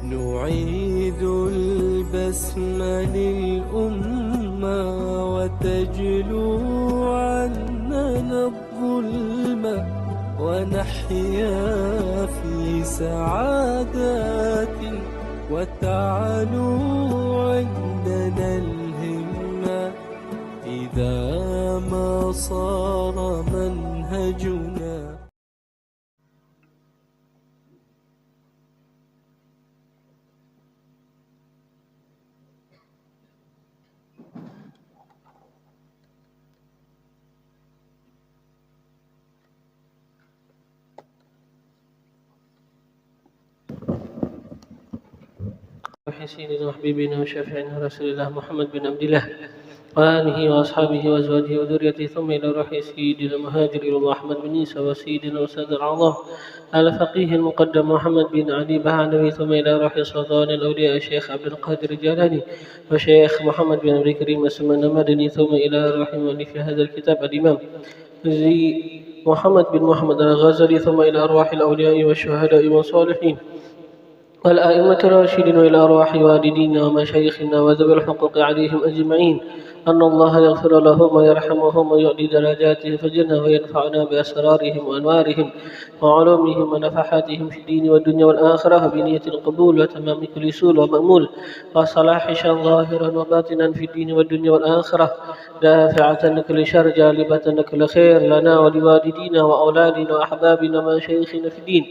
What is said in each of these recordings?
نعيد البسم للأمة وتجلو عننا الظلمة، ونحيا في سعادات وتعلو عندنا الهمة، إذا ما صار منهجنا. سيدنا وحبيبنا وشافعنا رسول الله محمد بن عبد الله وآله وأصحابه وأزواجه وذريته، ثم إلى روح سيدنا المهاجر إلى الله أحمد بن عيسى وسيدنا وسيد الأعظام الفقيه المقدم محمد بن علي بهعنوي، ثم إلى روح سلطان الأولياء الشيخ عبد القادر الجيلاني وشيخ محمد بن عبد الكريم السمان المدني، ثم إلى روح مؤلف هذا الكتاب الإمام زي محمد بن محمد الغزالي، ثم إلى أرواح الأولياء والشهداء والصالحين والأئمة الراشدين، وإلى أرواح والدينا ومشايخنا وذوي الحقوق عليهم أجمعين، أن الله يغفر لهم ويرحمهم ويعلي درجاتهم في الجنة، وينفعنا بأسرارهم وأنوارهم وعلومهم ونفحاتهم في الدين والدنيا والآخرة، بنية القبول وتمام كل سول ومأمول، وصلاح شان ظاهرا وباطنا في الدين والدنيا والآخرة، دافعة كل شر جالبة كل خير لنا ولوالدينا وأولادنا وأحبابنا ومشايخنا في الدين،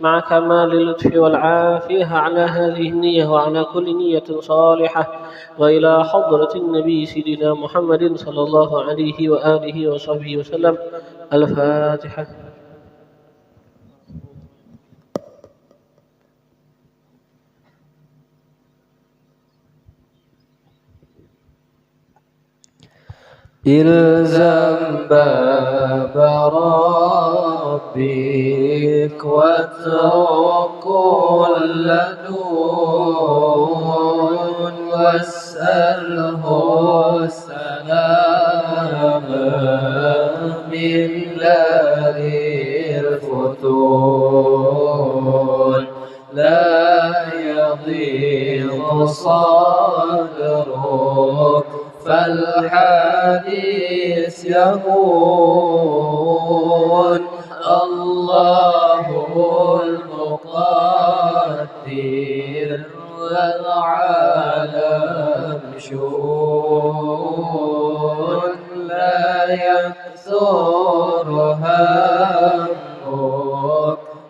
مع كمال اللطف والعافية على هذه النية وعلى كل نية صالحة، وإلى حضرة النبي سيدنا محمد صلى الله عليه وآله وصحبه وسلم. الفاتحة. إلزم باب ربك واترك كل دون، واسأله السلام من لدي الفتون، لا يضيق صدرك فالحديث يهون، الله المقدر والعالم شؤون، لا يكثر همك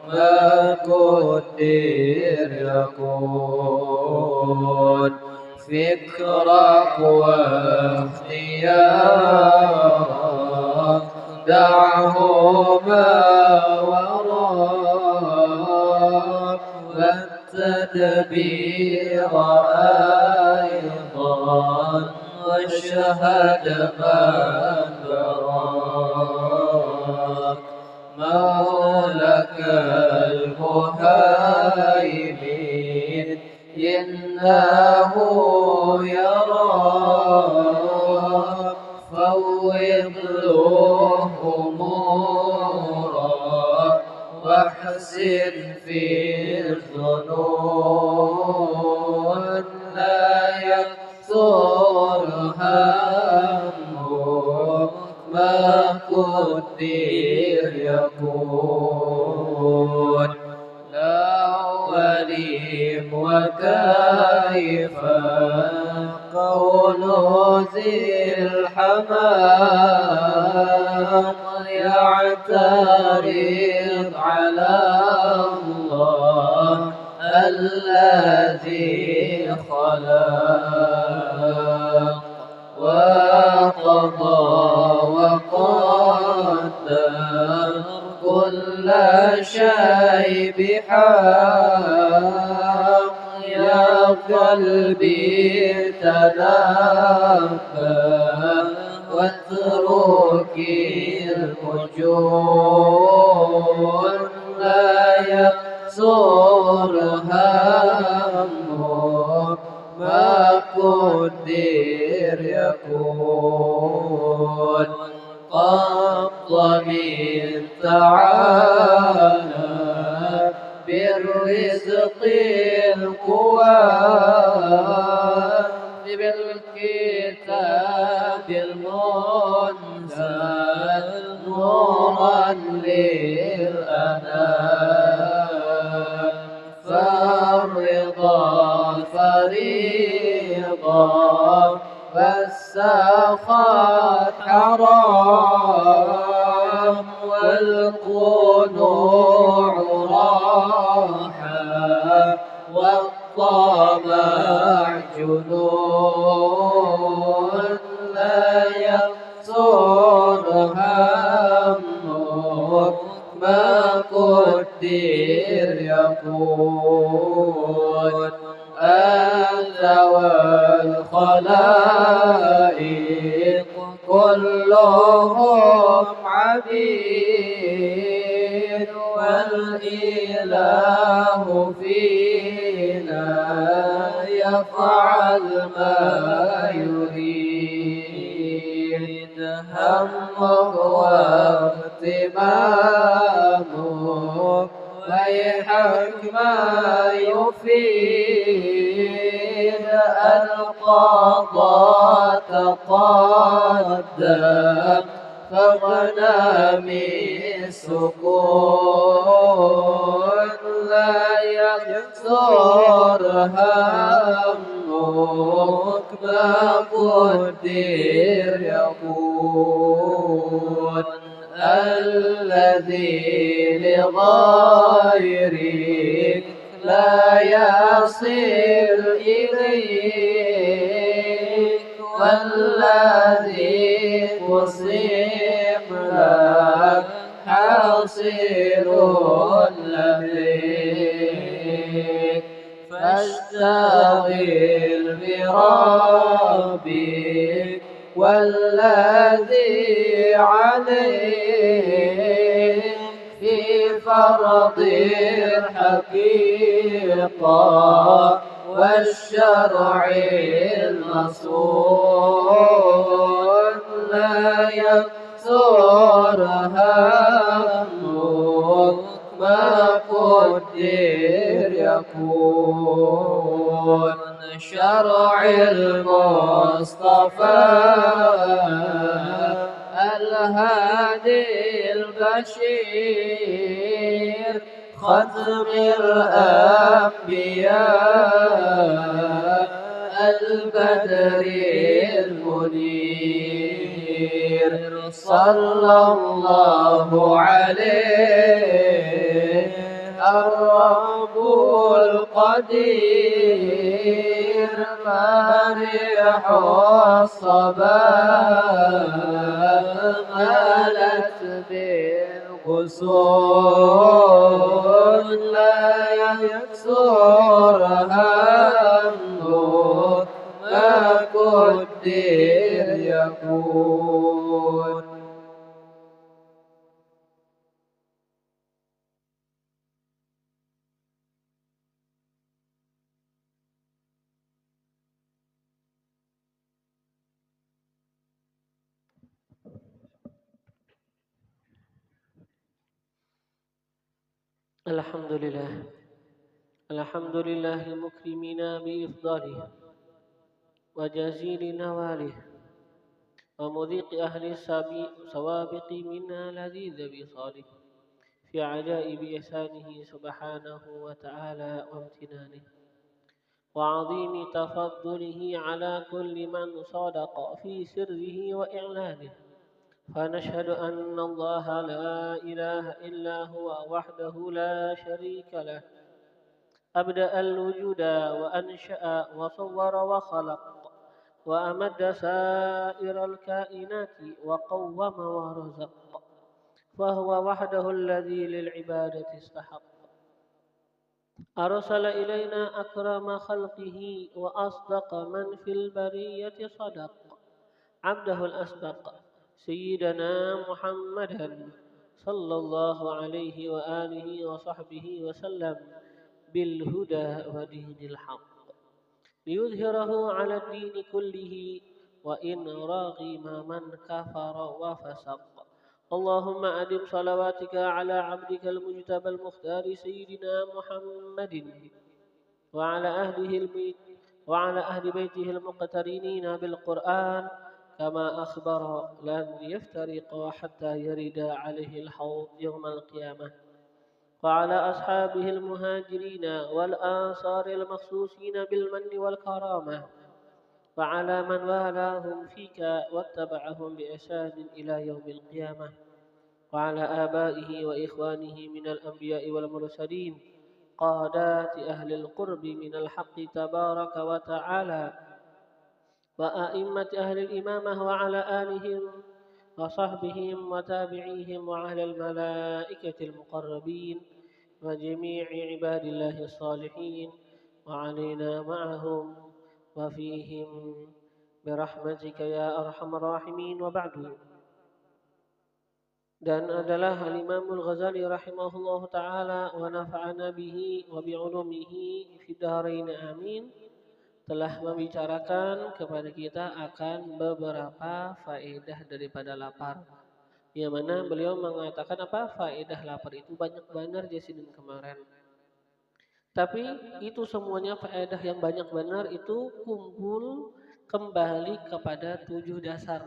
ما قدر يكون، فكرك واختيارك دعهما وراك، والتدبير أيضا واشهد من براك، مولك المهيمن إنه يراك، فوض له أمورك واحسن في الظنون، لا يكثر همك ما قدر يكون، لا وليم وكيف قول ذي الحمام يعترض على الله الذي خلق، وقضى وقدر كل شيء بحق، يا قلبي تنبه واترك الفجور، لا يكثر همك ما قدر يكون، والضمير تعالى بالرزق القوام بالكتاب المنزل نورا للأنام فالرضا فريضة والسخط حرام والقنوع راحة والطمع جنون لا يقصر همك ما قدر يكون أنت والخلائق كلهم عبيد والإله فينا يفعل ما يريد همك واهتمامك ويحك ما يفيد القضاء تقدم فغنم السكون لا يقصر همك ما قدر يكون الذي لغيرك لا يصل إليك والذي تصيب لك حاصل لديك فاشتغل بربك والذي عليك في فرض الحقيقة والشرع المصون لا يقصر همك ما قدر يكون شرع المصطفى الهادي البشير ختم الأنبياء البدر المنير صلى الله عليه الرب القدير فرح الصباح مالت بالقصور لا يكسر همك ما قدر يكون الحمد لله المكرمين بإفضاله وجزيل نواله ومذيق أهل السوابق منا لذيذ بصاله في عجائب إحسانه سبحانه وتعالى وامتنانه وعظيم تفضله على كل من صدق في سره وإعلانه فنشهد أن الله لا إله إلا هو وحده لا شريك له أبدأ الوجود وأنشأ وصور وخلق وأمد سائر الكائنات وقوم ورزق فهو وحده الذي للعبادة استحق أرسل إلينا أكرم خلقه وأصدق من في البرية صدق عبده الأسبق سيدنا محمدا صلى الله عليه وآله وصحبه وسلم بالهدى ودين الحق ليظهره على الدين كله وإن رغم من كفر وفسق. اللهم أدم صلواتك على عبدك المجتبى المختار سيدنا محمد وعلى أهل بيته المقترنين بالقرآن كما أخبر لن يفترقا حتى يرد عليه الحوض يوم القيامة، وعلى أصحابه المهاجرين والآنصار المخصوصين بالمن والكرامة، وعلى من والاهم فيك واتبعهم بإحسان إلى يوم القيامة، وعلى آبائه وإخوانه من الأنبياء والمرسلين قادات أهل القرب من الحق تبارك وتعالى، وأئمة أهل الإمامة وعلى آلهم وصحبهم وتابعيهم وعلى الملائكة المقربين وجميع عباد الله الصالحين وعلينا معهم وفيهم برحمتك يا أرحم الراحمين. وبعد. Dan adalah Al-Imamul Ghazali rahimahullahu ta'ala wa nafa'ana bihi wa bi'ulumihi fid dharain amin telah membicarakan kepada kita akan beberapa faedah daripada lapar. Yang mana beliau mengatakan apa? Faedah lapar itu banyak benar Jasidin kemarin. Tapi itu semuanya faedah yang banyak benar itu kumpul kembali kepada 7 dasar.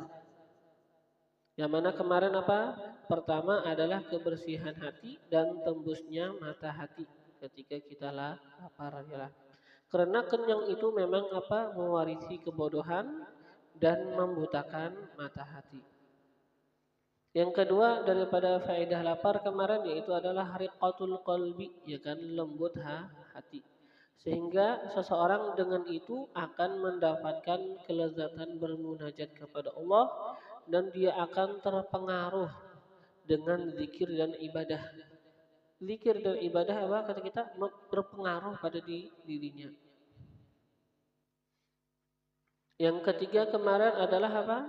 Yang mana kemarin apa? Pertama adalah kebersihan hati dan tembusnya mata hati ketika kita lapar ya. Karena kenyang itu memang apa? Mewarisi kebodohan dan membutakan mata hati. Yang kedua daripada faedah lapar kemarin yaitu adalah riqatul qalbi, ya kan, lembut hati. Sehingga seseorang dengan itu akan mendapatkan kelezatan bermunajat kepada Allah dan dia akan terpengaruh dengan zikir dan ibadah. Zikir dan ibadah apa? Kata kita berpengaruh pada dirinya. Yang ketiga kemarin adalah apa?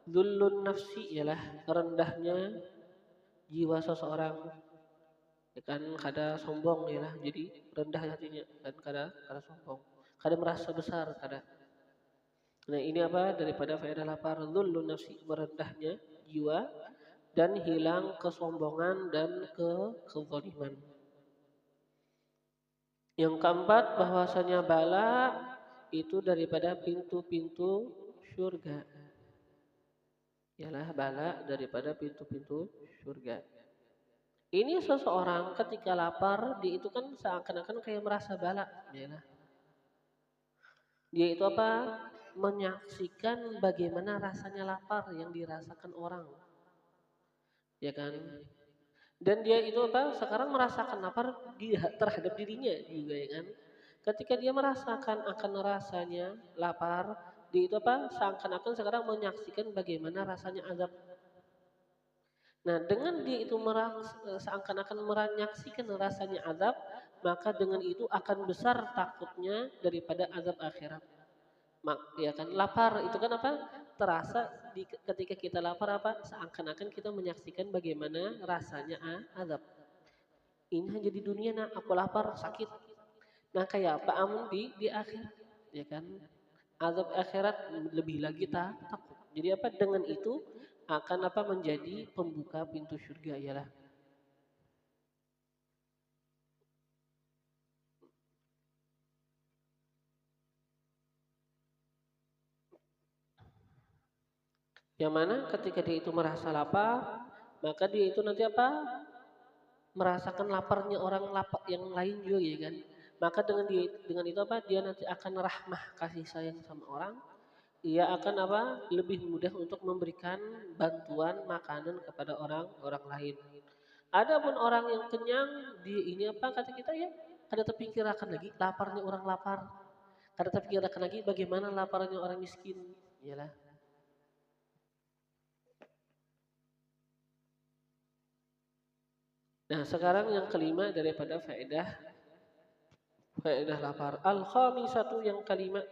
Dhullun nafsi, ialah rendahnya jiwa seseorang. Ya kan kada sombong ialah jadi rendah hatinya dan kada sombong. Kada merasa besar kada. Nah, ini apa? Daripada faedah lapar, dhullun nafsi, merendahnya jiwa dan hilang kesombongan dan kezaliman. Yang keempat bahwasanya bala itu daripada pintu-pintu surga. Ialah bala daripada pintu-pintu surga. Ini seseorang ketika lapar, dia itu kan seakan-akan kayak merasa bala. Ialah dia itu apa? Menyaksikan bagaimana rasanya lapar yang dirasakan orang. Ya kan? Dan dia itu apa? Sekarang merasakan lapar terhadap dirinya juga ya kan? Ketika dia merasakan akan rasanya lapar, dia itu apa? Seakan-akan sekarang menyaksikan bagaimana rasanya azab. Nah, dengan dia itu seakan-akan menyaksikan rasanya azab, maka dengan itu akan besar takutnya daripada azab akhirat. Ya kan, lapar itu kan apa? Terasa ketika kita lapar apa? Seakan-akan kita menyaksikan bagaimana rasanya azab. Ini hanya di dunia nak, aku lapar, sakit. Nah, kayak apa amun di akhirat, ya kan? Azab akhirat lebih lagi takut. Jadi apa? Dengan itu akan apa? Menjadi pembuka pintu surga ialah. Yang mana ketika dia itu merasa lapar, maka dia itu nanti apa? Merasakan laparnya orang lapar yang lain juga ya kan. Maka dengan itu apa? Dia nanti akan rahmah kasih sayang sama orang. Ia akan apa? Lebih mudah untuk memberikan bantuan makanan kepada orang lain. Adapun orang yang kenyang, dia ini apa kata kita ya? Kada terpikirkan lagi laparnya orang lapar. Kada terpikirkan lagi bagaimana laparnya orang miskin. Iyalah. Nah, sekarang yang kelima daripada faedah lapar. Al-khamisatu yang kelima.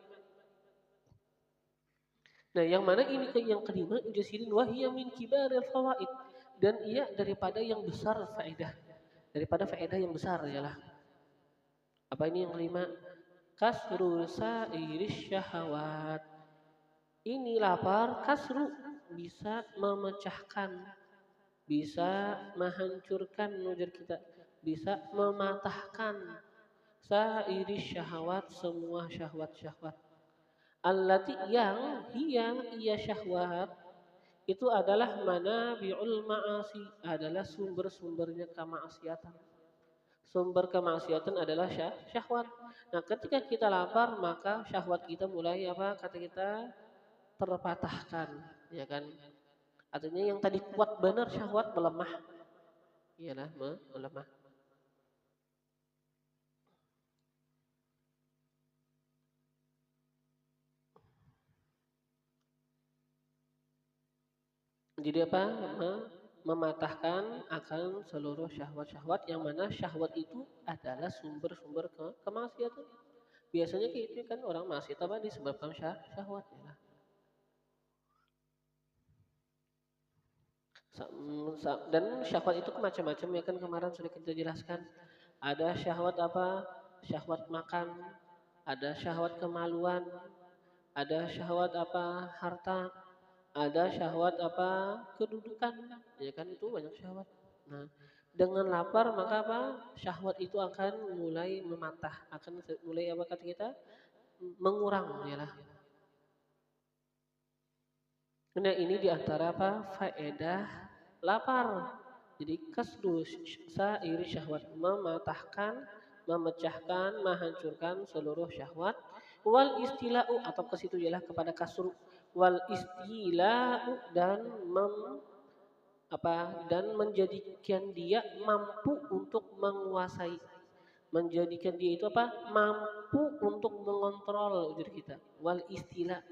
Nah, yang mana ini yang kelima ujasidin wahiyya min kibaril fawaid, dan ia daripada yang besar faedah. Daripada faedah yang besar ialah apa ini yang kelima? Kasru sa'iris syahawat. Ini lapar kasru bisa memecahkan, bisa menghancurkan nujar kita, bisa mematahkan sairi syahwat semua syahwat-syahwat. Allati yang ia syahwat itu adalah manabi'ul ma'asi, adalah sumber-sumbernya kemaksiatan. Sumber kemaksiatan adalah syahwat. Nah, ketika kita lapar maka syahwat kita mulai apa? Kata kita terpatahkan, ya kan? Artinya yang tadi kuat benar syahwat melemah, iyalah melemah. Jadi apa? Mematahkan akan seluruh syahwat-syahwat yang mana syahwat itu adalah sumber-sumber kemaksiatan. Biasanya gitu kan orang maksiat apa disebabkan syahwat ya lah. Dan syahwat itu macam-macam ya kan kemarin sudah kita jelaskan. Ada syahwat apa? Syahwat makan, ada syahwat kemaluan, ada syahwat apa? Harta, ada syahwat apa? Kedudukan. Ya kan itu banyak syahwat. Nah, dengan lapar maka apa? Syahwat itu akan mulai mematah, akan mulai apa kata kita? Mengurang ya lah. Nah, ini diantara apa? Faedah lapar. Jadi kasdu sairi syahwat mematahkan, memecahkan, menghancurkan seluruh syahwat. Wal istila'u atau ke situ ialah kepada kasru. Wal istila'u dan menjadikan dia mampu untuk menguasai. Menjadikan dia itu apa? Mampu untuk mengontrol ujar kita. Wal istila.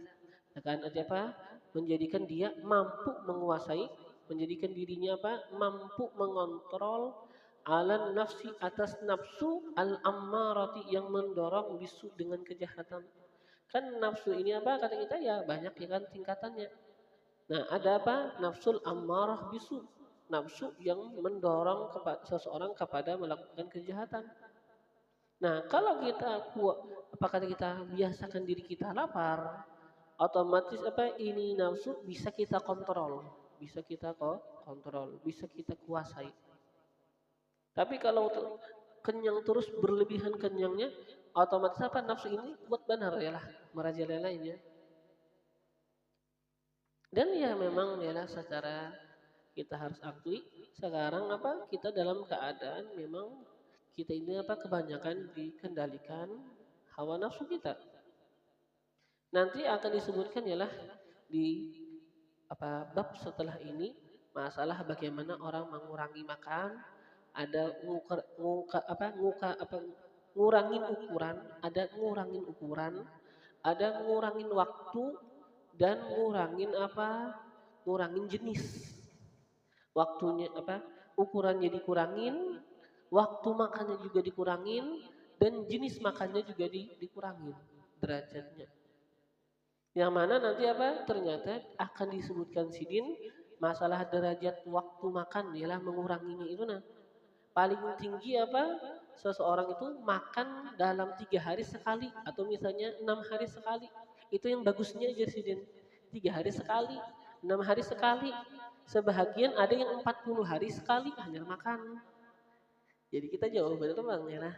Akan arti apa? Menjadikan dia mampu menguasai, menjadikan dirinya apa? Mampu mengontrol ala nafsi atas nafsu al ammarati yang mendorong bisu dengan kejahatan. Kan nafsu ini apa kata kita ya banyak ya kan tingkatannya. Nah, ada apa? Nafsul ammarah bisu. Nafsu yang mendorong seseorang kepada melakukan kejahatan. Nah, kalau kita apa kata kita biasakan diri kita lapar, otomatis apa ini nafsu bisa kita kontrol, bisa kita kontrol, bisa kita kuasai. Tapi kalau kenyang terus berlebihan kenyangnya, otomatis apa nafsu ini kuat benar ya lah merajalelainya. Dan ya memang ya lah secara kita harus akui sekarang apa kita dalam keadaan memang kita ini apa kebanyakan dikendalikan hawa nafsu kita. Nanti akan disebutkan ialah di apa bab setelah ini masalah bagaimana orang mengurangi makan, ada ngurangin ukuran, ada ngurangin ukuran, ada ngurangin waktu dan ngurangin apa? Ngurangin jenis. Waktunya apa? Ukurannya dikurangin, waktu makannya juga dikurangin dan jenis makannya juga dikurangin derajatnya. Yang mana nanti apa? Ternyata akan disebutkan sidin masalah derajat waktu makan ialah menguranginya itu nah. Paling tinggi apa? Seseorang itu makan dalam 3 hari sekali atau misalnya 6 hari sekali. Itu yang bagusnya aja sidin. 3 hari sekali, 6 hari sekali. Sebahagian ada yang 40 hari sekali hanya makan. Jadi kita jauh betul bang ya lah.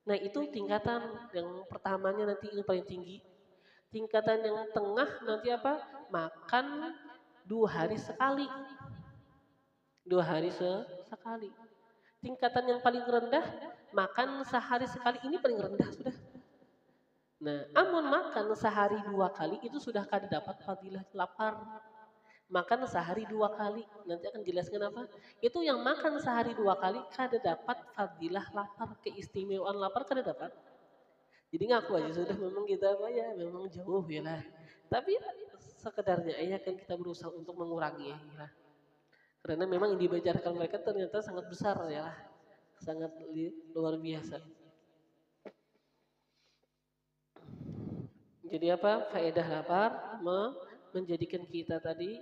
Nah itu tingkatan yang pertamanya nanti itu paling tinggi. Tingkatan yang tengah nanti apa? Makan 2 hari sekali. 2 hari sekali. Tingkatan yang paling rendah makan sehari sekali ini paling rendah sudah. Nah, amun makan sehari 2 kali itu sudah kada dapat fadilah lapar. Makan sehari 2 kali nanti akan jelaskan apa? Itu yang makan sehari 2 kali kada dapat fadilah lapar, keistimewaan lapar kada dapat. Jadi ngaku aja sudah memang kita apa ya memang jauh ya lah. Tapi sekedarnya ya kan kita berusaha untuk mengurangi ya lah. Karena memang yang dibajarkan mereka ternyata sangat besar ya lah. Sangat luar biasa. Jadi apa? Faedah lapar menjadikan kita tadi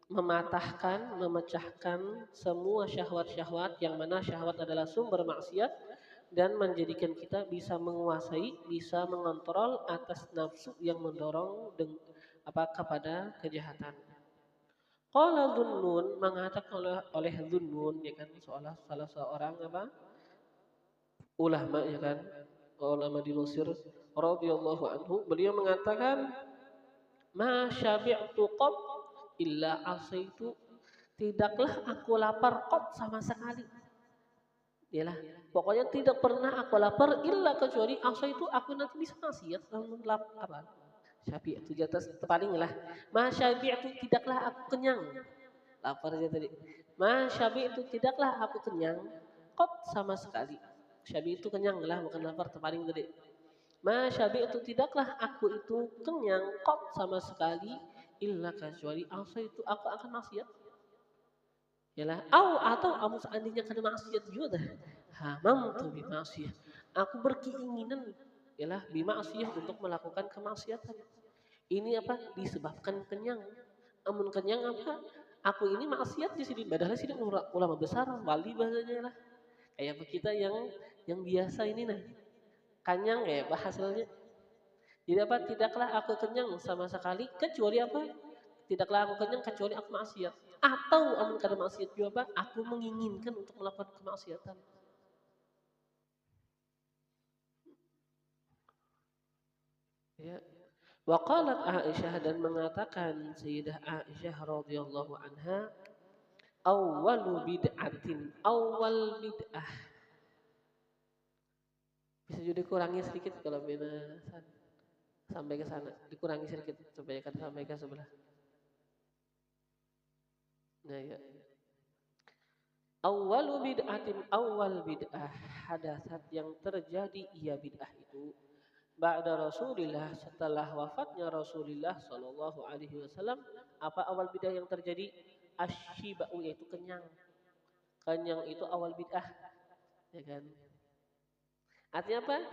mematahkan, memecahkan semua syahwat-syahwat yang mana syahwat adalah sumber maksiat dan menjadikan kita bisa menguasai, bisa mengontrol atas nafsu yang mendorong kepada kejahatan. Qala Dhunnun, mengatakan oleh Dhunnun, ya kan, salah seorang ulama, ya kan, ulama di Mesir radhiyallahu anhu, beliau mengatakan, ma syabi'tu qat illa asaitu, tidaklah aku lapar qat sama sekali. Yalah, pokoknya tidak pernah aku lapar illa kecuali asaitu, aku nanti bisa maksiat kalau lapar. Syabi'tu di atas terpaling lah. Ma syabi'tu, tidaklah aku kenyang. Lapar aja tadi. Ma syabi'tu, tidaklah aku kenyang qat sama sekali. Syabi'tu kenyang lah, bukan lapar, terpaling tadi. Ma syabi'tu, tidaklah aku itu kenyang qat sama sekali illa kecuali asaitu, aku akan maksiat. Yalah, atau kamu seandainya kena maksiat juga dah. Hamamtu bi maksiat. Aku berkeinginan yalah bi maksiat untuk melakukan kemaksiatan. Ini apa? Disebabkan kenyang. Amun kenyang apa? Aku ini maksiat di sini. Padahal sini ulama besar, wali bahasanya lah. Kayak kita yang biasa ini nah. Kanyang ya bahasanya. Jadi apa? Tidaklah aku kenyang sama sekali kecuali apa? Tidaklah aku kenyang kecuali aku maksiat. Atau amun kada maksiat juga apa? Aku menginginkan untuk melakukan kemaksiatan. Ya. Waqalat Aisyah, dan mengatakan Sayyidah Aisyah radhiyallahu anha, awwalu bid'atin, awal bid'ah. Bisa juga dikurangi sedikit kalau bina sampai ke sana, dikurangi sedikit supaya kan sampai ke sebelah. Nah ya. Awwalu bid'atin, awal bid'ah, hadasat yang terjadi ia bid'ah itu ba'da Rasulillah, setelah wafatnya Rasulullah sallallahu alaihi wasallam. Apa awal bid'ah yang terjadi? Asyiba'u, yaitu kenyang. Kenyang itu awal bid'ah, ya kan? Artinya apa?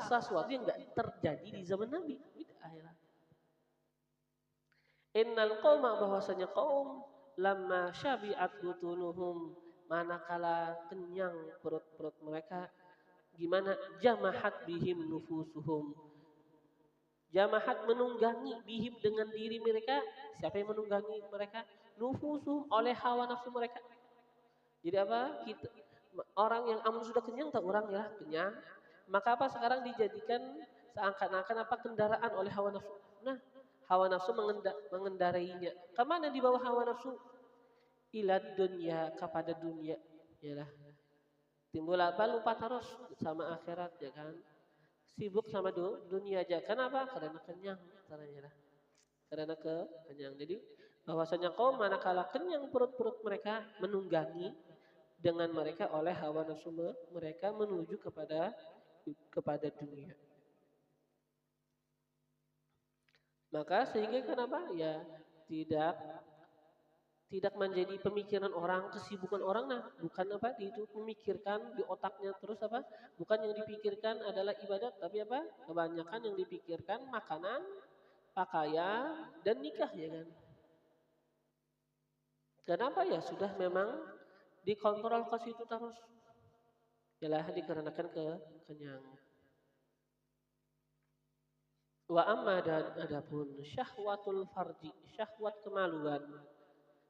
Sesuatu yang enggak terjadi di zaman Nabi, bid'ah ya. Innal qauma, bahwasanya kaum, lamma syabi'at butunuhum, manakala kenyang perut-perut mereka, gimana? Jamahat bihim nufusuhum. Jamahat, menunggangi, bihim dengan diri mereka. Siapa yang menunggangi mereka? Nufusuhum, oleh hawa nafsu mereka. Jadi apa? Orang yang amun sudah kenyang, tak orang ya kenyang. Maka apa sekarang dijadikan seakan-akan apa kendaraan oleh hawa nafsu. Nah, hawa nafsu mengendarainya. Kemana di bawah hawa nafsu? Ilad dunya, kepada dunia. Yalah. Timbul apa? Lupa terus sama akhirat, ya kan? Sibuk sama dunia aja. Kenapa? Karena kenyang. Karena kenyang. Jadi bahwasanya kaum manakala kenyang perut-perut mereka, menunggangi dengan mereka oleh hawa nafsu mereka menuju kepada dunia. Maka sehingga kenapa? Ya tidak menjadi pemikiran orang, kesibukan orang. Nah, bukan apa itu memikirkan di otaknya terus apa? Bukan yang dipikirkan adalah ibadat, tapi apa? Kebanyakan yang dipikirkan makanan, pakaian, dan nikah, ya kan? Kenapa? Ya sudah memang dikontrol ke situ terus. Yalah, dikarenakan kenyang. Wa amma, dan adapun syahwatul farji, syahwat kemaluan.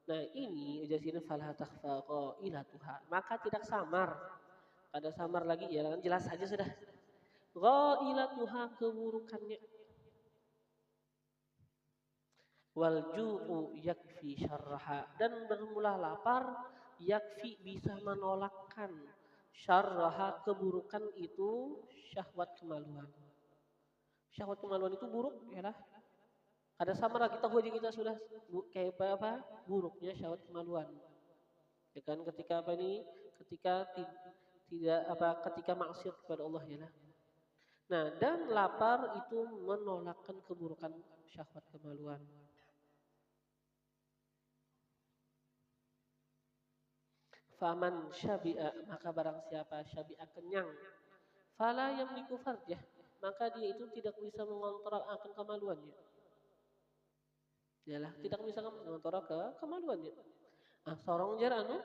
Nah ini ujar sini falah takhfa qailatuha, maka tidak samar. Ada samar lagi ya kan, jelas saja sudah. Qailatuha, keburukannya. Wal ju'u yakfi syarraha, dan bermula lapar yakfi, bisa menolakkan syarraha, keburukan itu syahwat kemaluan. Syahwat kemaluan itu buruk ya lah. Ada sama lagi tahu aja kita sudah kayak apa buruknya syahwat kemaluan. Ya kan, ketika apa ini? Ketika tidak apa ketika maksiat kepada Allah ya lah. Nah, dan lapar itu menolakkan keburukan syahwat kemaluan. Faman syabi'a, maka barang siapa syabi'a kenyang, fala yamliku farjah, maka dia itu tidak bisa mengontrol akan kemaluannya. Yalah, tidak bisa mengontrol kemaluannya. Ah, seorang jar anu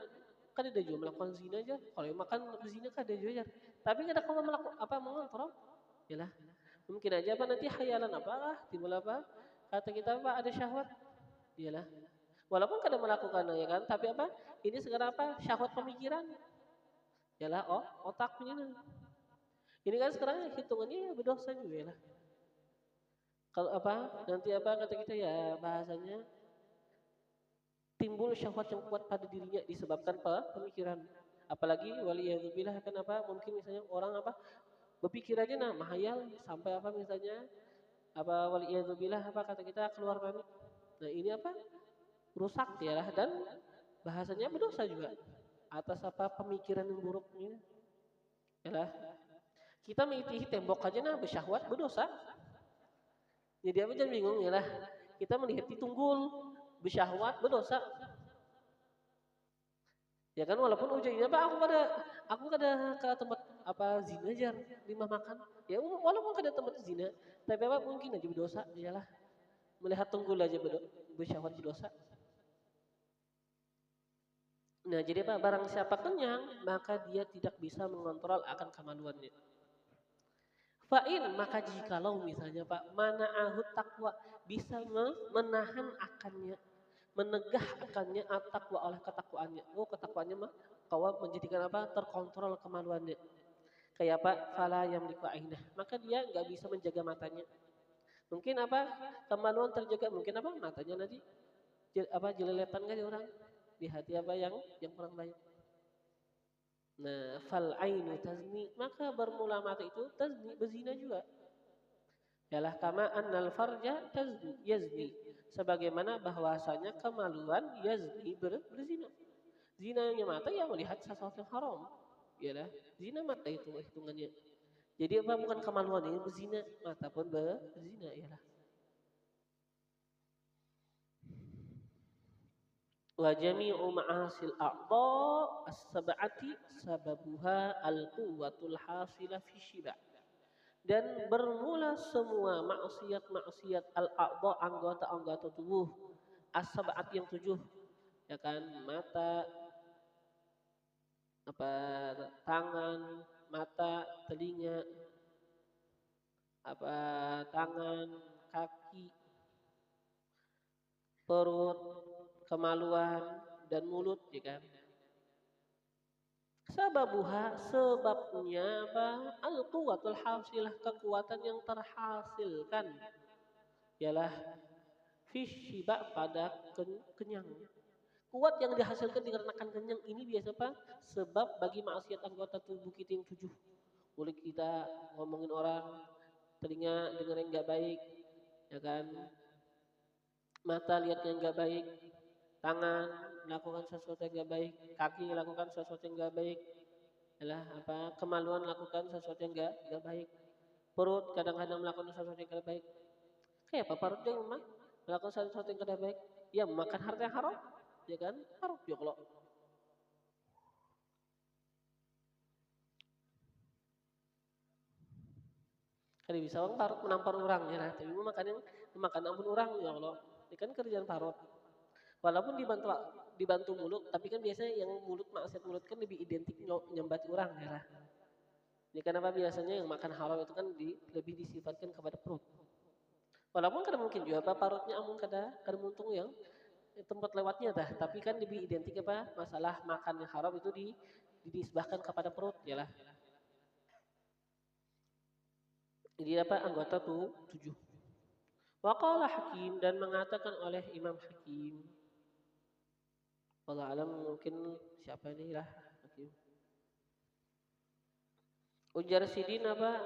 kan ada juga melakukan zina aja. Kalau yang makan zina kan ada juga jar. Tapi kada kau melakukan apa mengontrol. Yalah. Mungkin aja apa nanti khayalan apa timbul apa? Kata kita apa? Ada syahwat. Iyalah. Walaupun kadang melakukannya ya kan, tapi apa? Ini sekarang apa? Syahwat pemikiran. Iyalah, otaknya. Ini kan sekarang hitungannya ya berdosa juga ya lah. Kalau apa? Nanti apa kata kita ya bahasanya timbul syahwat yang kuat pada dirinya disebabkan pemikiran. Apalagi waliyadzubillah kan apa? Mungkin misalnya orang apa? Berpikir aja nah mahayal sampai apa misalnya apa waliyadzubillah apa kata kita keluar mani. Nah, ini apa? Rusak ya lah dan bahasanya berdosa juga atas apa pemikiran yang buruk ini. Yalah. Kita mengikuti tembok aja nah bersyahwat berdosa. Jadi apa jangan bingung ya lah. Kita melihat di tunggul bersyahwat berdosa. Ya kan walaupun ujungnya apa aku kada ke tempat apa zina jar lima makan. Ya walaupun kada tempat zina, tapi apa mungkin aja berdosa iyalah. Melihat tunggul aja bersyahwat berdosa. Nah, jadi apa barang siapa kenyang, maka dia tidak bisa mengontrol akan kemaluannya. Fa'in maka jikalau misalnya Pak mana ahut takwa bisa menahan akannya menegah akannya at-taqwa oleh ketakwaannya. Oh, ketakwaannya mah kau menjadikan apa? Terkontrol kemaluannya. Kayak apa? Fala yamliku ainah. Maka dia nggak bisa menjaga matanya. Mungkin apa? Kemaluan terjaga. Mungkin apa? Matanya nanti apa jeleletan kan orang di hati apa yang kurang baik. Nah, fal ainu tazni, maka bermula mata itu tazni berzina juga. Yalah kama annal farja yazni. Sebagaimana bahwasanya kemaluan yazni berzina. Zinanya mata yang melihat sesuatu yang haram. Yalah, zina mata itu hitungannya. Jadi apa bukan kemaluan ini berzina, mata pun berzina yalah. Wa jami'u ma'asil a'dha as-sab'ati sababuha al-quwwatul hasila fi shiba'. Dan bermula semua maksiat-maksiat al-a'dha anggota-anggota tubuh as-sab'at yang 7 ya kan mata apa tangan mata telinga apa tangan kaki perut kemaluan dan mulut ya kan sababuha sebabnya apa al-quwwatul hasilah kekuatan yang terhasilkan ialah fishiba pada kenyang. Kuat yang dihasilkan dikarenakan kenyang ini biasa apa? Sebab bagi maksiat anggota tubuh kita yang 7. Mulut kita ngomongin orang, telinga dengar yang nggak baik, ya kan? Mata lihat yang nggak baik, tangan melakukan sesuatu yang nggak baik, kaki melakukan sesuatu yang nggak baik, adalah apa? Kemaluan melakukan sesuatu yang nggak baik, perut kadang-kadang melakukan sesuatu yang nggak baik. Kayak apa perut yang melakukan sesuatu yang tidak baik? Ya makan harta yang haram, ya kan? Haram ya kalau kan bisa bang parut menampar orang ya, nah, tapi makan ampun orang ya Allah. Ini kan kerjaan parut. Walaupun dibantu mulut, tapi kan biasanya yang mulut maksiat mulut kan lebih identik nyembati orang ya lah. Ini kenapa biasanya yang makan haram itu kan lebih disifatkan kepada perut. Walaupun kadang mungkin juga apa parutnya amun kada muntung yang tempat lewatnya dah, tapi kan lebih identik apa masalah makan yang haram itu dinisbahkan kepada perut ya lah. Jadi apa anggota tuh 7. Waqala Hakim dan mengatakan oleh Imam Hakim. Allah alam mungkin siapa ini lah Hakim. Ujar Sidin apa?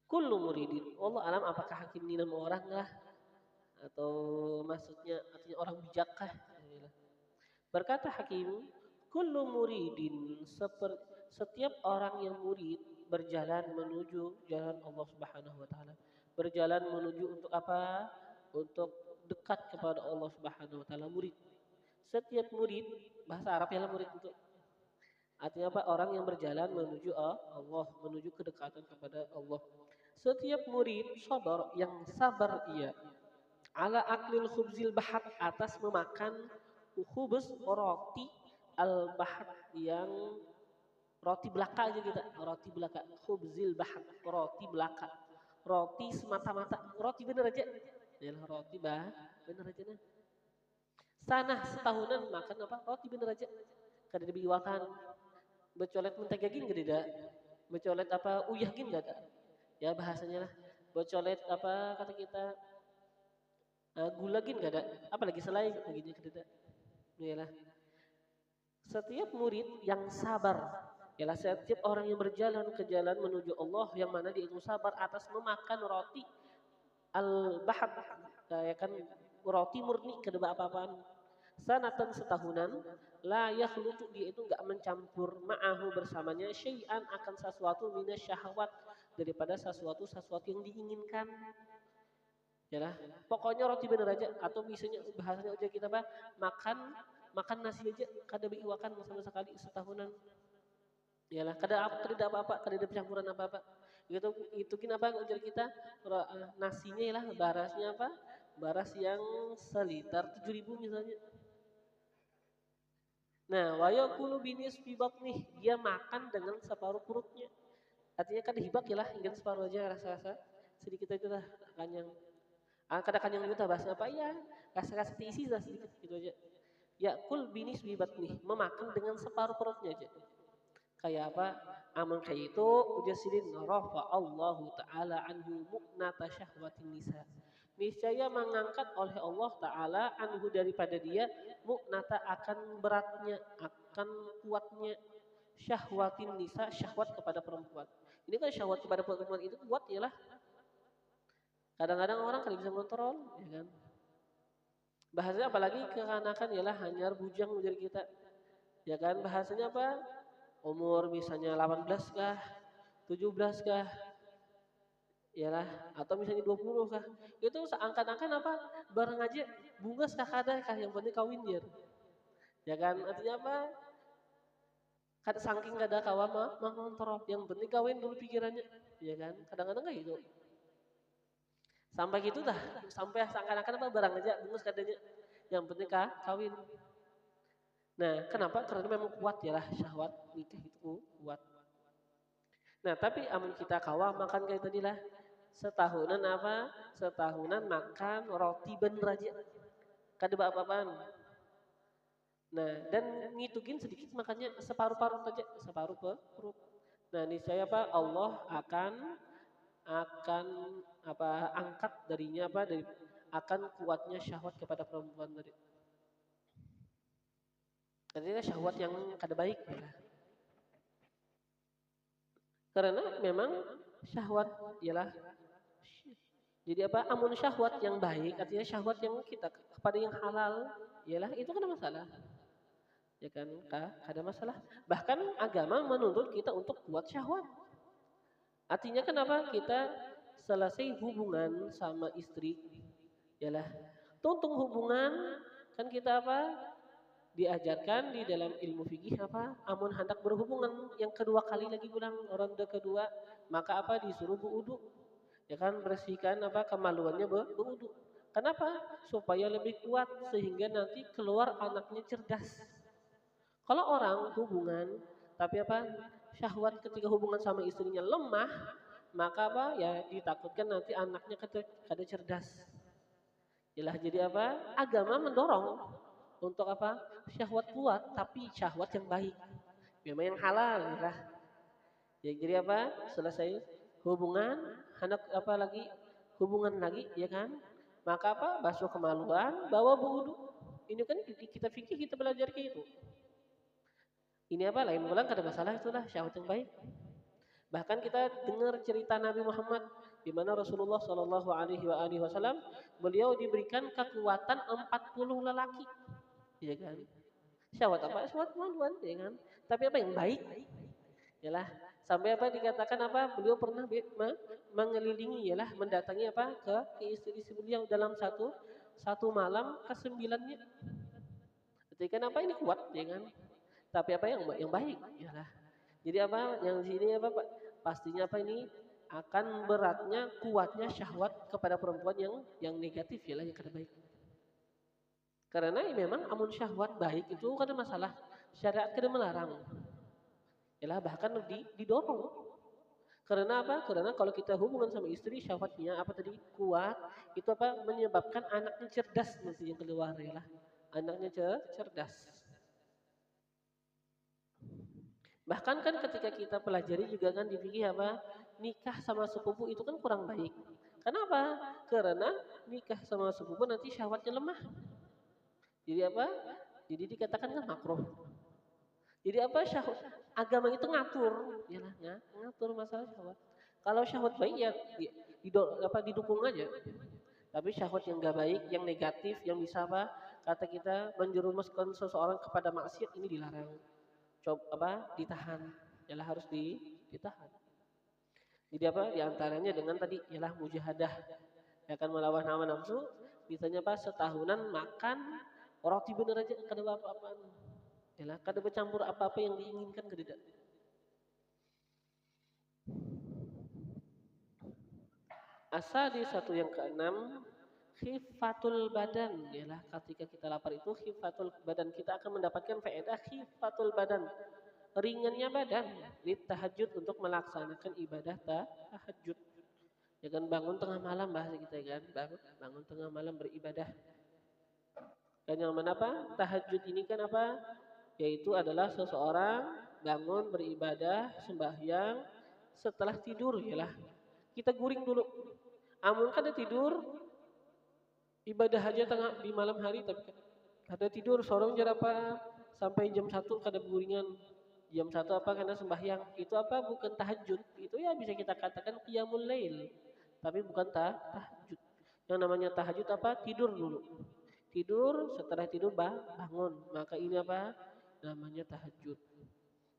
Kullu muridin. Allah alam apakah Hakim ini nama orang lah atau maksudnya artinya orang bijakkah? Berkata Hakim, kullu muridin setiap orang yang murid berjalan menuju jalan Allah Subhanahu wa taala. Berjalan menuju untuk apa? Untuk dekat kepada Allah Subhanahu wa taala murid. Setiap murid bahasa Arab ya murid untuk artinya apa? Orang yang berjalan menuju Allah, menuju kedekatan kepada Allah. Setiap murid sabar yang sabar ia ala aklil khubzil bahat atas memakan khubus roti al bahat yang Roti belaka aja kita, roti belaka, khubzil bahak, roti belaka, roti semata-mata, roti bener aja, yalah roti bener aja nah. Sana setahunan makan apa roti bener aja, kada dibiwakan, becolet mentega gin gak ada, becolet apa uyah gin gak ada, ya bahasanya lah, becolet apa kata kita gula gin gak ada, apalagi selai begini kada, yalah. Setiap murid yang sabar, ialah setiap orang yang berjalan ke jalan menuju Allah yang mana dia itu sabar atas memakan roti al-bahab, ya kan, roti murni kedua apa-apaan. Sanatan setahunan, la yakhlutu, dia itu enggak mencampur ma'ahu bersamanya syai'an akan sesuatu minas syahwat, daripada sesuatu yang diinginkan. Yalah, pokoknya roti bener aja, atau misalnya bahasanya aja kita makan nasi aja kada beiwakan sama sekali setahunan. Yalah, kada apa-apa, kada ada campuran apa-apa. Itu kenapa ujar kita nasinya ialah barasnya apa? Baras yang seliter 7.000 misalnya. Nah, wa yakulu binisfi batnih, dia makan dengan separuh perutnya. Artinya kada hibak yalah, ingin separuh aja rasa-rasa sedikit aja lah kanyang. Kada kanyang juga bahasa apa ya? Rasa-rasa diisi lah sedikit gitu aja. Yakul binisfi batnih, memakan dengan separuh perutnya aja. Kayak apa? Amun kayak itu ujasilin rafa Allahu taala anhu mu'nata syahwatin nisa. Niscaya mengangkat oleh Allah taala anhu daripada dia mu'nata akan beratnya, akan kuatnya syahwatin nisa, syahwat kepada perempuan. Ini kan syahwat kepada perempuan itu kuat ya lah. Kadang-kadang orang kan bisa kontrol, ya kan? Bahasanya apalagi kekanakan ialah hanyar bujang menjadi kita. Ya kan bahasanya apa? Umur misalnya 18 kah, 17 kah, yalah, atau misalnya 20 kah. Itu seangkat-angkat apa? Barang aja bunga sekadar kah yang penting kawin dia. Ya kan artinya apa? Kada saking kada kawan mah mengontrol, yang penting kawin dulu pikirannya. Ya kan? Kadang-kadang kayak gitu. Sampai gitu dah, sampai seangkat-angkat apa barang aja bunga sekadanya. Yang penting kawin. Nah, kenapa? Karena memang kuat ya lah syahwat nikah itu kuat. Nah, tapi amun kita kawah makan kayak tadi lah, setahunan apa? Setahunan makan roti bener aja. Kada apa-apaan. Nah, dan ngitungin sedikit makannya separuh-paruh aja, separuh perut. Nah, niscaya apa? Allah akan apa angkat darinya apa dari akan kuatnya syahwat kepada perempuan tadi. Artinya syahwat yang kada baik. Karena memang syahwat ialah jadi apa? Amun syahwat yang baik, artinya syahwat yang kita kepada yang halal, ialah itu kan masalah. Ya kan? Ada masalah. Bahkan agama menuntut kita untuk kuat syahwat. Artinya kenapa? Kita selesai hubungan sama istri, ialah tuntung hubungan kan kita apa? Diajarkan di dalam ilmu fikih apa? Amun hendak berhubungan yang kedua kali lagi ulang ronde kedua, maka apa disuruh berwudu. Ya kan bersihkan apa kemaluannya berwudu. Kenapa? Supaya lebih kuat sehingga nanti keluar anaknya cerdas. Kalau orang hubungan tapi apa? Syahwat ketika hubungan sama istrinya lemah, maka apa? Ya ditakutkan nanti anaknya kada cerdas. Yalah jadi apa? Agama mendorong untuk apa? Syahwat kuat, tapi syahwat yang baik. Memang yang halal lah. Ya, jadi apa? Selesai hubungan, hendak apa lagi? Hubungan lagi, ya kan? Maka apa? Basuh kemaluan, bawa wudu. Ini kan kita fikir kita belajar kayak itu. Ini apa? Lain ulang kada masalah itulah syahwat yang baik. Bahkan kita dengar cerita Nabi Muhammad di mana Rasulullah Shallallahu Alaihi Wasallam beliau diberikan kekuatan 40 lelaki. Iya kan? Syahwat apa? Syahwat kemaluan, ya kan? Tapi apa yang baik? Yalah, sampai apa dikatakan apa? Beliau pernah mengelilingi, yalah, mendatangi apa ke istri-istri beliau dalam satu malam ke-9-nya. Ketika apa ini kuat, ya kan? Tapi apa yang baik? Yalah. Jadi apa? Yang sini apa Pak? Pastinya apa ini akan beratnya kuatnya syahwat kepada perempuan yang negatif, yalah, yang kada baik. Karena memang amun syahwat baik itu kan ada masalah. Syariat kada melarang. Yalah bahkan didorong. Karena apa? Karena kalau kita hubungan sama istri syahwatnya apa tadi kuat, itu apa menyebabkan anaknya cerdas nanti yang keluar ya lah. Anaknya cerdas. Bahkan kan ketika kita pelajari juga kan di fikih apa? Nikah sama sepupu itu kan kurang baik. Kenapa? Karena nikah sama sepupu nanti syahwatnya lemah. Jadi apa? Jadi dikatakan kan makruh. Jadi apa syahwat agama itu ngatur, ya lah ngatur masalah syahwat. Kalau syahwat baik ya didukung aja. Tapi syahwat yang enggak baik, yang negatif, yang bisa apa? Kata kita menjerumuskan seseorang kepada maksiat ini dilarang. Coba apa? Ditahan. Yalah harus ditahan. Jadi apa? Di antaranya dengan tadi ialah mujahadah. Ya kan melawan hawa nafsu, misalnya apa? Setahunan makan roti bener aja kada apa-apaan. Yalah kada bercampur apa-apa yang diinginkan kada. Asal di satu yang keenam, khifatul badan ialah ketika kita lapar itu khifatul badan kita akan mendapatkan faedah khifatul badan ringannya badan di tahajud untuk melaksanakan ibadah tahajud. Ya kan bangun tengah malam bahasa kita kan bangun tengah malam beribadah. Dan yang mana apa? Tahajud ini kan apa? Yaitu adalah seseorang bangun beribadah sembahyang setelah tidur ialah kita guring dulu. Amun kada tidur ibadah aja tengah di malam hari tapi kada tidur sorong jar apa sampai jam 1 kada guringan. Jam 1 apa karena sembahyang. Itu apa bukan tahajud. Itu ya bisa kita katakan qiyamul lail. Tapi bukan tahajud. Yang namanya tahajud apa? Tidur dulu. Tidur setelah tidur bangun. Maka ini apa? Namanya tahajud.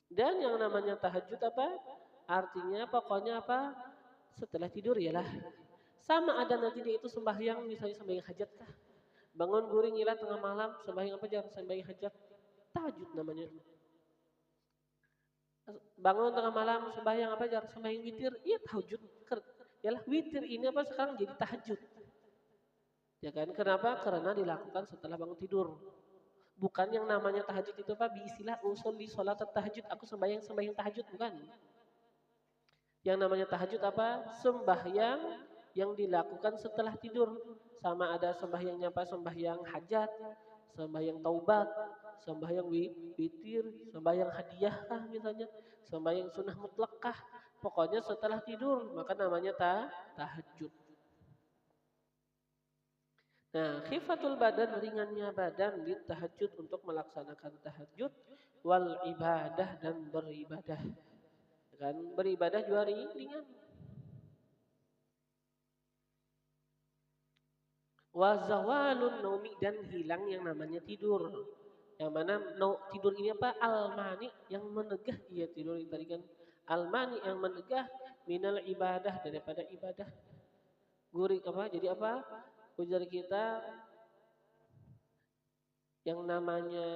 Dan yang namanya tahajud apa? Artinya pokoknya apa? Setelah tidur ialah sama ada nanti dia itu sembahyang misalnya sembahyang hajat kah? Bangun guring ialah tengah malam sembahyang apa jangan sembahyang hajat. Tahajud namanya. Bangun tengah malam sembahyang apa jangan sembahyang witir. Iya tahajud. Yalah witir ini apa sekarang jadi tahajud. Ya kan? Kenapa? Karena dilakukan setelah bangun tidur. Bukan yang namanya tahajud itu apa? Istilah usul di sholat tahajud. Aku sembahyang tahajud bukan. Yang namanya tahajud apa? Sembahyang yang dilakukan setelah tidur. Sama ada sembahyangnya apa? Sembahyang hajat, sembahyang taubat, sembahyang witir, sembahyang hadiah kah misalnya, sembahyang sunnah mutlak kah. Pokoknya setelah tidur, maka namanya tahajud. Nah, khifatul badan ringannya badan di tahajud untuk melaksanakan tahajud wal ibadah dan beribadah. Kan beribadah juga ringan. Wa zawalun naumi dan hilang yang namanya tidur. Yang mana tidur ini apa? Al-mani yang menegah dia tidur tadi kan. Al-mani yang menegah minal ibadah daripada ibadah. Guring apa? Jadi apa? Ujar kita yang namanya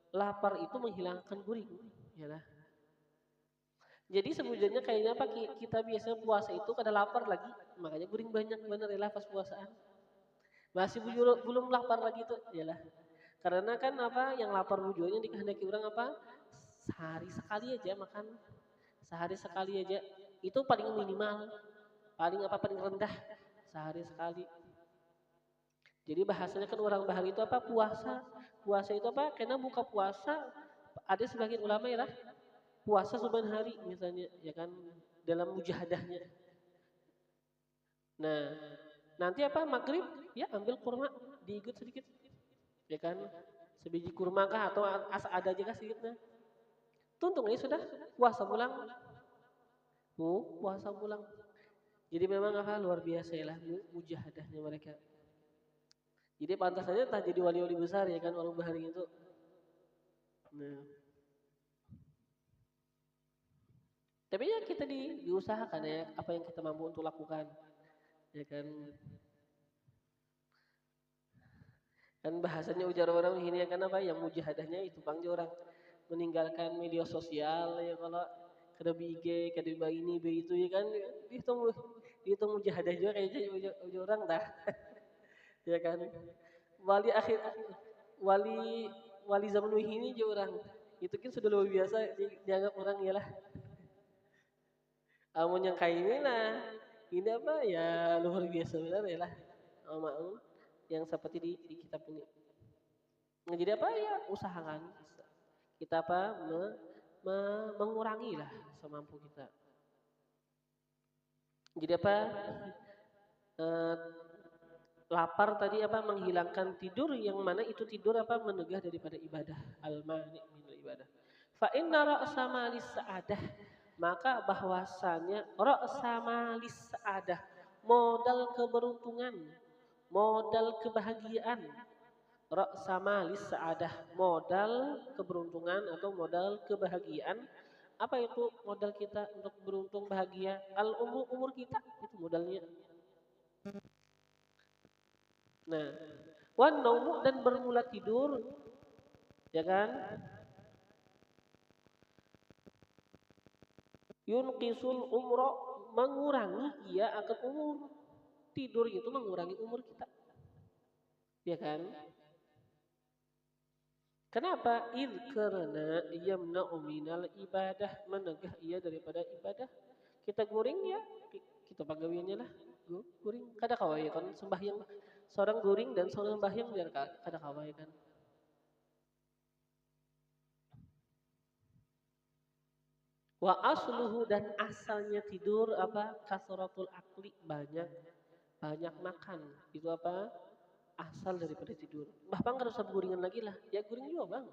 lapar itu menghilangkan guring. Yalah. Jadi sebenarnya kayaknya apa kita biasa puasa itu kada lapar lagi, makanya guring banyak bener ya pas puasaan. Masih belum lapar lagi tuh, yalah. Karena kan apa yang lapar bujurnya dikehendaki orang apa? Sehari sekali aja makan. Sehari sekali aja. Itu paling minimal. Paling rendah sehari sekali. Jadi bahasanya kan orang bahar itu apa? Puasa. Puasa itu apa? Karena buka puasa ada sebagian ulama ya lah. Puasa seban hari misalnya ya kan dalam mujahadahnya. Nah, nanti apa maghrib ya ambil kurma diikut sedikit. Ya kan? Sebiji kurma kah atau ada aja kah sedikit nah. Tuntung ini sudah puasa pulang. Puasa pulang. Jadi memang apa luar biasa ya lah mujahadahnya mereka. Jadi pantas saja tak jadi wali-wali besar ya kan orang bahari itu. Nah. Tapi ya kita diusahakan ya apa yang kita mampu untuk lakukan. Ya kan. Kan bahasanya ujar orang ini kan apa yang mujahadahnya itu bang orang meninggalkan media sosial ya kalau kada IG, kada ini itu ya kan itu mujahadah juga kayaknya ujar orang dah. Ya kan. Wali akhir wali wali zaman ini juga orang Itu kan sudah luar biasa dianggap orang ya lah. Amun yang kayak ini lah, ini apa ya luar biasa benar ya lah. Maun yang seperti di kitab ini. Nah, jadi apa ya usahakan kita apa mengurangi lah semampu kita. Jadi apa eh, lapar tadi apa menghilangkan tidur yang mana itu tidur apa menegah daripada ibadah al-mani minal ibadah fa inna ra'sa malis sa'adah maka bahwasannya ra'sa malis sa'adah modal keberuntungan modal kebahagiaan ra'sa malis sa'adah modal keberuntungan atau modal kebahagiaan apa itu modal kita untuk beruntung bahagia al umur kita itu modalnya. Nah, wan naumu dan bermula tidur, ya kan? Yunqisul umro mengurangi ia akan umur. Tidur itu mengurangi umur kita, ya kan? Kenapa? Karena yamna'u minal ibadah menegah ia daripada ibadah. Kita guring ya, kita pagawiannya lah. Guring. Kada kawai kan sembahyang seorang guring dan seorang sembahyang biar kada kawai kan. Wa asluhu dan asalnya tidur apa? Kasratul akli banyak banyak makan. Itu apa? Asal daripada tidur. Bah bang harus guringan lagi lah. Ya guring juga bang.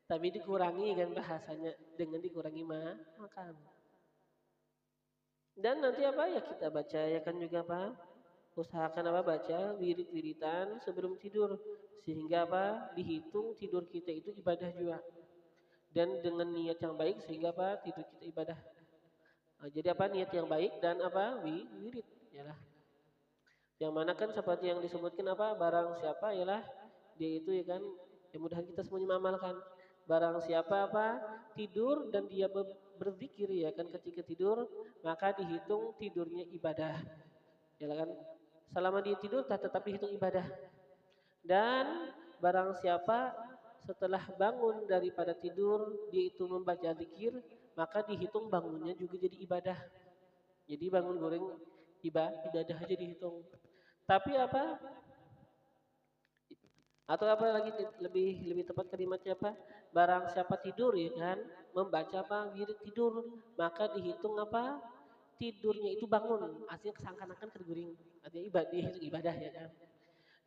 Tapi dikurangi kan bahasanya dengan dikurangi makan. Dan nanti apa ya kita baca ya kan juga apa? Usahakan apa baca wirid-wiritan sebelum tidur sehingga apa dihitung tidur kita itu ibadah juga dan dengan niat yang baik sehingga apa tidur kita ibadah. Nah, jadi apa niat yang baik dan apa wirid yalah. Yang mana kan seperti yang disebutkan apa barang siapa ialah dia itu ya kan yang mudahan kita semuanya mengamalkan barang siapa apa tidur dan dia berzikir ya kan ketika tidur maka dihitung tidurnya ibadah ya kan selama dia tidur tetap dihitung ibadah dan barang siapa setelah bangun daripada tidur dia itu membaca zikir maka dihitung bangunnya juga jadi ibadah. Jadi bangun goreng ibadah aja dihitung. Tapi apa? Atau apa lagi lebih lebih tepat kalimatnya apa? Barang siapa tidur ya kan, membaca apa? Wirid tidur, maka dihitung apa? Tidurnya itu bangun. Artinya kesangkan-akan keguring. Artinya ibadah dihitung ibadah ya kan.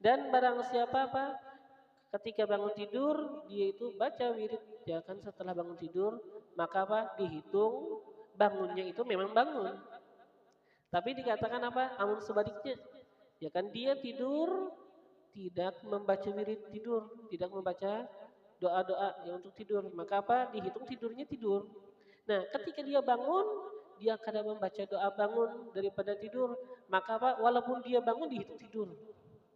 Dan barang siapa apa? Ketika bangun tidur, dia itu baca wirid ya kan setelah bangun tidur, maka apa? Dihitung bangunnya itu memang bangun. Tapi dikatakan apa? Amun sebaliknya. Ya kan dia tidur tidak membaca wirid tidur, tidak membaca doa-doa yang untuk tidur. Maka apa? Dihitung tidurnya tidur. Nah, ketika dia bangun, dia kadang membaca doa bangun daripada tidur. Maka apa? Walaupun dia bangun dihitung tidur.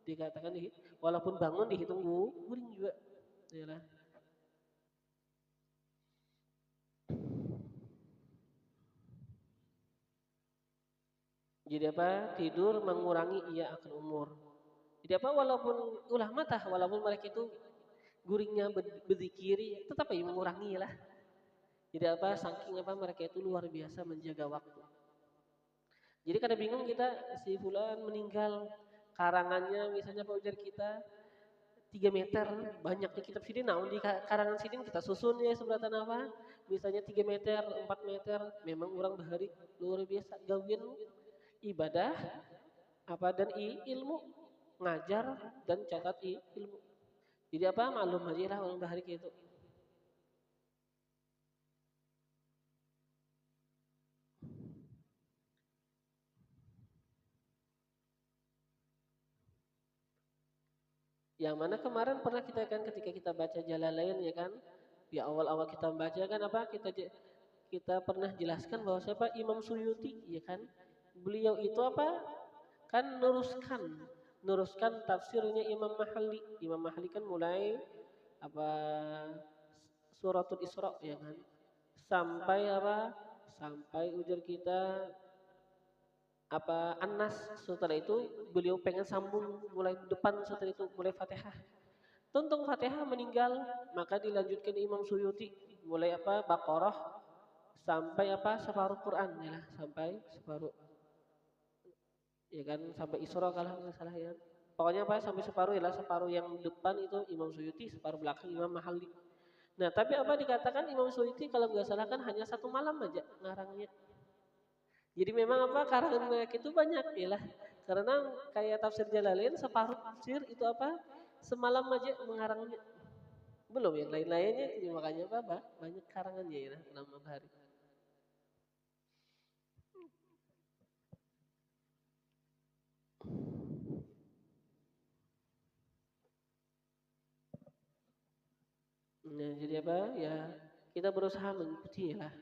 Dikatakan walaupun bangun dihitung guring juga. Yalah. Jadi apa? Tidur mengurangi ia akan umur. Jadi apa? Walaupun ulah mata, walaupun mereka itu guringnya berzikir, tetap aja mengurangi lah. Jadi apa? Saking apa mereka itu luar biasa menjaga waktu. Jadi kadang bingung kita si fulan meninggal karangannya misalnya Pak Ujar kita 3 meter banyaknya kitab sidin naon di karangan sidin kita susun ya sebelah tanah apa misalnya 3 meter 4 meter memang orang bahari luar biasa gawian ibadah apa dan ilmu ngajar dan catat ilmu jadi apa maklum aja lah orang bahari kayak itu. Yang mana kemarin pernah kita kan ketika kita baca Jalalain ya kan di awal-awal kita baca kan apa kita pernah jelaskan bahwa siapa Imam Suyuti ya kan beliau itu apa kan nuruskan tafsirnya Imam Mahali. Imam Mahali kan mulai apa suratul Isra ya kan sampai apa sampai ujar kita apa Anas setelah itu beliau pengen sambung mulai depan setelah itu mulai Fatihah tuntung Fatihah meninggal, maka dilanjutkan Imam Suyuti mulai apa Baqarah sampai apa separuh Quran ya lah, sampai separuh ya kan sampai Isra kalau nggak salah ya. Pokoknya apa sampai separuh ya lah, separuh yang depan itu Imam Suyuti, separuh belakang Imam Mahalli. Nah, tapi apa dikatakan Imam Suyuti kalau nggak salah kan hanya satu malam aja ngarangnya. Jadi memang apa karangan mereka itu banyak ya lah. Karena kayak tafsir Jalalain separuh tafsir itu apa semalam aja mengarangnya. Belum yang lain-lainnya jadi makanya apa banyak karangannya ya lah dalam hari. Nah, jadi apa ya kita berusaha mengikuti lah.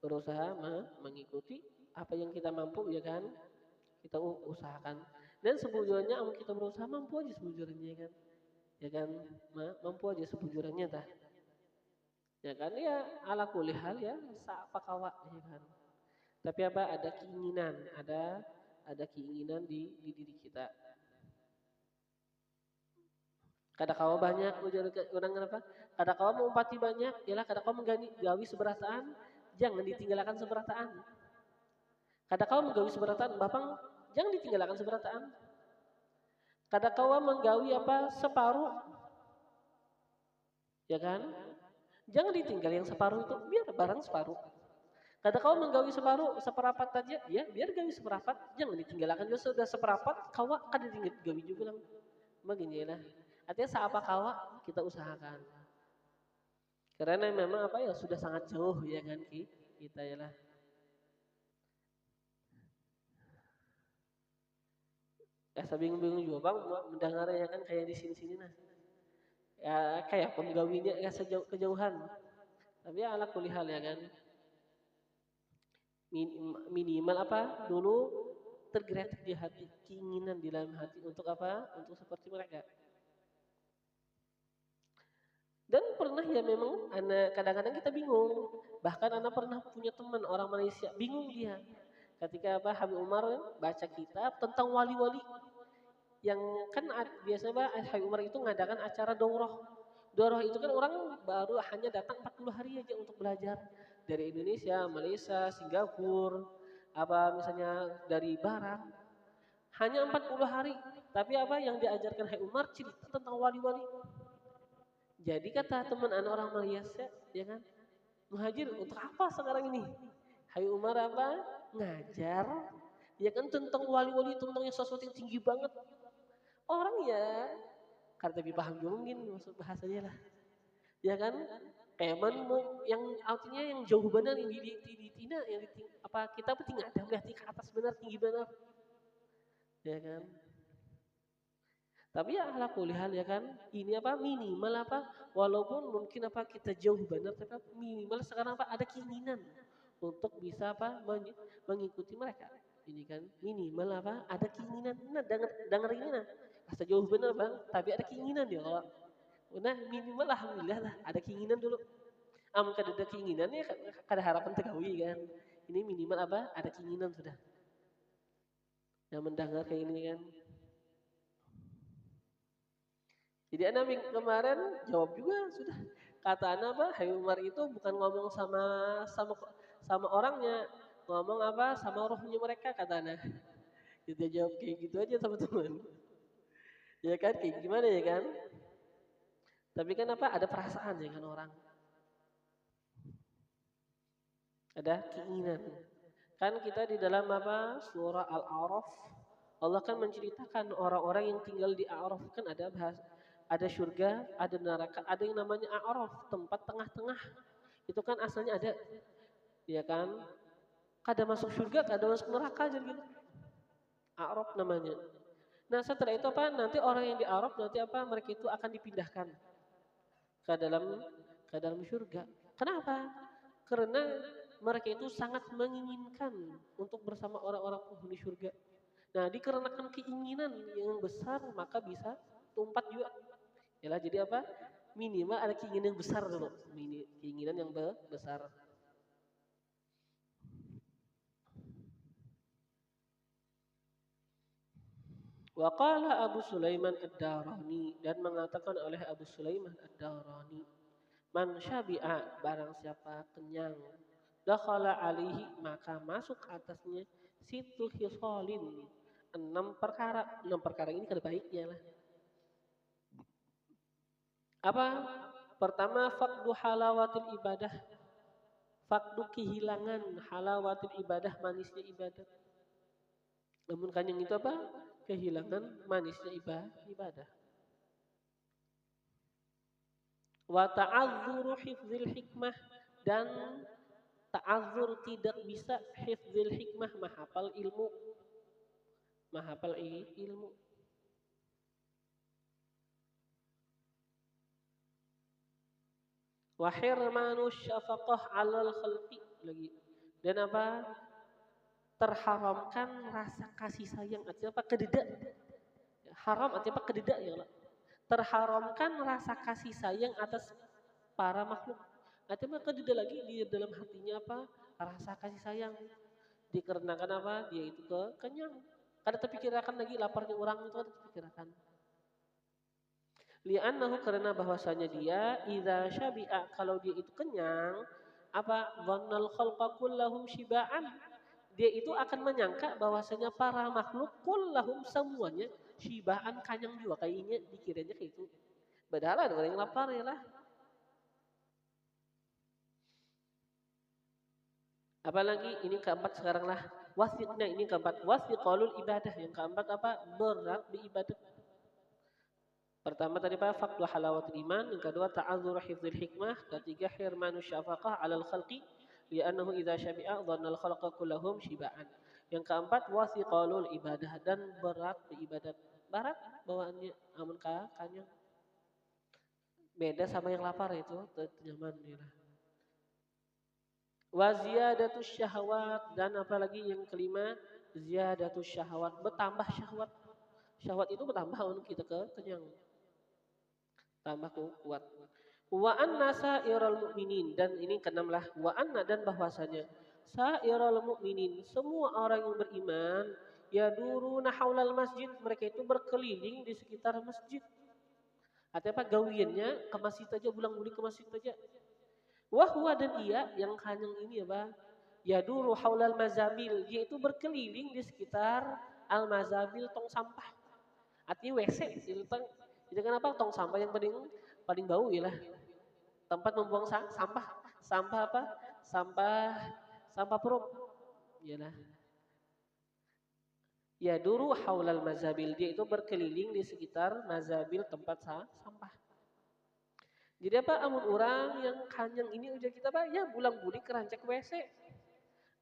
Berusaha mengikuti apa yang kita mampu ya kan kita usahakan dan sebujurnya amun kita berusaha mampu aja sebujurnya ya kan mampu aja sebujurnya tah ya kan ya ala kulli hal ya apa kawa ya kan tapi apa ada keinginan di diri kita kada kawa banyak ujar orang apa kada kawa mengumpati banyak ialah kada kawa menggawi seberataan jangan ditinggalkan seberataan kada kawa menggawi seberataan bapang jangan ditinggalkan seberataan kada kawa menggawi apa separuh ya kan jangan ditinggal yang separuh itu biar barang separuh kada kawa menggawi separuh seperapat aja ya biar gawi seperapat jangan ditinggalkan juga sudah seperapat kawa kada tinggal gawi juga lang begini lah artinya seapa kawa kita usahakan karena memang apa ya sudah sangat jauh ya kan kita ya lah saya bingung-bingung juga bang mendengar ya kan kayak di sini-sini nah ya kayak penggawinya ya kejauhan tapi ya ala kulihal ya kan minimal apa dulu tergerak di hati keinginan di dalam hati untuk apa untuk seperti mereka dan pernah ya memang anak kadang-kadang kita bingung bahkan anak pernah punya teman orang Malaysia bingung dia ketika apa Habib Umar baca kitab tentang wali-wali yang kan biasanya Pak Habib Umar itu ngadakan acara daurah. Daurah itu kan orang baru hanya datang 40 hari aja untuk belajar dari Indonesia, Malaysia, Singapura, apa misalnya dari barat. Hanya 40 hari. Tapi apa yang diajarkan Habib Umar cerita tentang wali-wali. Jadi kata teman anak orang Malaysia, ya kan? Muhajir untuk apa sekarang ini? Habib Umar apa? Ngajar ya kan tentang wali-wali tentang yang sesuatu yang tinggi banget orang ya karena lebih paham juga mungkin maksud bahasanya lah ya kan kayak yang artinya yang jauh benar yang di tina yang di, apa kita tinggal ada melihat ke atas benar tinggi benar ya kan tapi ya ala kulihal ya kan ini apa minimal apa walaupun mungkin apa kita jauh benar tapi minimal sekarang apa ada keinginan untuk bisa apa mengikuti mereka ini kan minimal apa ada keinginan nah dengar ini nah sejauh benar bang tapi ada keinginan dia kalau nah minimal alhamdulillah lah ada keinginan dulu kada ada keinginan ya kada harapan tegawi kan ini minimal apa ada keinginan sudah yang mendengar kayak ini kan jadi anak minggu kemarin jawab juga sudah kata anak apa Habib Umar itu bukan ngomong sama orangnya ngomong apa sama rohnya mereka kata anak kita jawab kayak gitu aja sama teman ya kan kayak gimana ya kan tapi kan apa ada perasaan ya kan orang ada keinginan kan kita di dalam apa surah Al-A'raf Allah kan menceritakan orang-orang yang tinggal di A'raf kan ada surga ada neraka ada yang namanya A'raf tempat tengah-tengah itu kan asalnya ada ya kan kada masuk surga kada masuk neraka jadi gitu A'raf namanya nah setelah itu apa nanti orang yang di A'raf nanti apa mereka itu akan dipindahkan ke dalam surga. Kenapa? Karena mereka itu sangat menginginkan untuk bersama orang-orang penghuni surga. Nah, dikarenakan keinginan yang besar maka bisa tumpat juga. Yalah jadi apa? Minimal ada keinginan yang besar dulu. Keinginan yang besar. Wa qala Abu Sulaiman Ad-Darani, dan mengatakan oleh Abu Sulaiman Ad-Darani, man syabi'a, barang siapa kenyang, dakhala alaihi, maka masuk atasnya situ khisalin, enam perkara ini kada baiknya lah. Apa? Pertama, fakdu halawatil ibadah, fakdu kehilangan halawatil ibadah, manisnya ibadah. Namun kenyang itu apa? Kehilangan manisnya ibadah. Wa ta'azzuru hifdzil hikmah, dan ta'azzur tidak bisa hifdzil hikmah, menghafal ilmu. Wa hirmanu syafaqah 'alal khalqi lagi. Dan apa? Terharamkan rasa kasih sayang, artinya apa? Kededa. Haram artinya apa? Kededa ya Allah. Terharamkan rasa kasih sayang atas para makhluk. Artinya kededa lagi di dalam hatinya apa? Rasa kasih sayang. Dikarenakan apa? Dia itu kenyang. Kada terpikirkan lagi laparnya orang itu, kada terpikirkan. Li'annahu, karena bahwasanya dia idza syabi'a, kalau dia itu kenyang, apa? Dhannal khalqa kullahum syiba'an. Dia itu akan menyangka bahwasanya para makhluk kullahum semuanya syiba'an, kenyang juga, kayaknya dikiranya kayak itu. Padahal ada orang yang lapar ya lah. Apalagi ini keempat sekarang lah. Wasiqnya ini keempat, wasiqalul ibadah. Yang keempat apa? Berat di ibadah. Pertama tadi apa? Fakdu halawatul iman. Yang kedua ta'adzur hifdzil hikmah. Ketiga hirmanu syafaqah 'alal khalqi li'annahu idza syabi'a dhannal khalqa kullahum syiba'an. Yang keempat wasiqalul ibadah, dan berat di ibadat. Berat bawaannya amun kanyang. Beda sama yang lapar itu, nyaman ya. Wa ziyadatus syahwat, dan apalagi yang kelima ziyadatus syahwat, bertambah syahwat. Syahwat itu bertambah untuk kita kenyang. Tambah kuat. Wa anna sa'iral mu'minin, dan ini keenam lah, wa anna, dan bahwasanya sa'iral mu'minin, semua orang yang beriman, yaduruna haulal masjid, mereka itu berkeliling di sekitar masjid. Artinya apa? Gawiannya ke masjid aja, bulang-buling ke masjid aja. Wahwa, dan ia yang kanyang ini apa? Yaduru haulal mazabil, yaitu berkeliling di sekitar al mazabil, tong sampah. Artinya WC itu kan apa? Tong sampah yang paling bau ya lah. Tempat membuang sampah. Sampah apa? Sampah perut. Iyalah. Yaduru haulal mazabil, dia itu berkeliling di sekitar mazabil, tempat sampah. Jadi apa? Amun orang yang kanyang ini ujar kita apa? Ya bulang-bulik kerancak WC.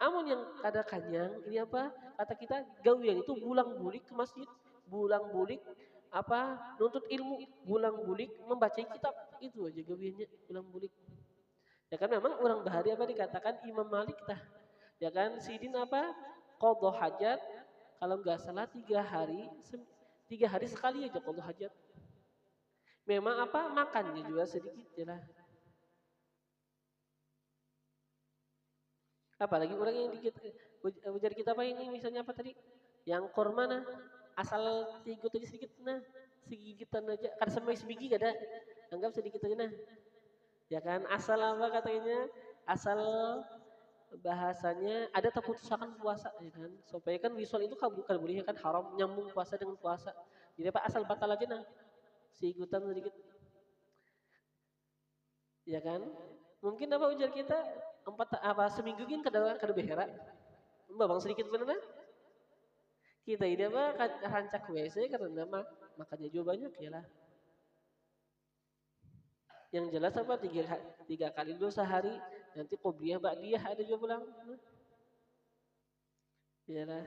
Amun yang kada kanyang ini apa? Kata kita gawian itu bulang-bulik ke masjid, bulang-bulik apa? Nuntut ilmu, bulang-bulik membaca kitab. Itu aja gawiannya, bulang-bulik. Ya kan memang orang bahari apa dikatakan Imam Malik tah. Ya kan sidin apa? Qadha hajat, kalau enggak salah 3 hari sekali aja qadha hajat. Memang apa? Makannya juga sedikit ya lah. Apalagi orang yang ujar kita apa ini, misalnya apa tadi? Yang korma nah, asal tigut aja sedikit nah, segigitan aja, kan sampai sebiji kada, anggap sedikit aja nah. Ya kan, asal apa katanya? Asal bahasanya ada terputusakan puasa ya kan, supaya kan visual itu bukan boleh kan, haram nyambung puasa dengan puasa. Jadi apa? Asal batal aja nah, segigutan sedikit. Ya kan? Mungkin apa ujar kita seminggu kan kada behera. Mbak bang sedikit benar nah? Kita ini apa rancak WC karena makannya juga banyak ya lah. Yang jelas apa 3 kali dulu sehari, nanti qobliyah ba'diyah ada juga pulang. Ya lah.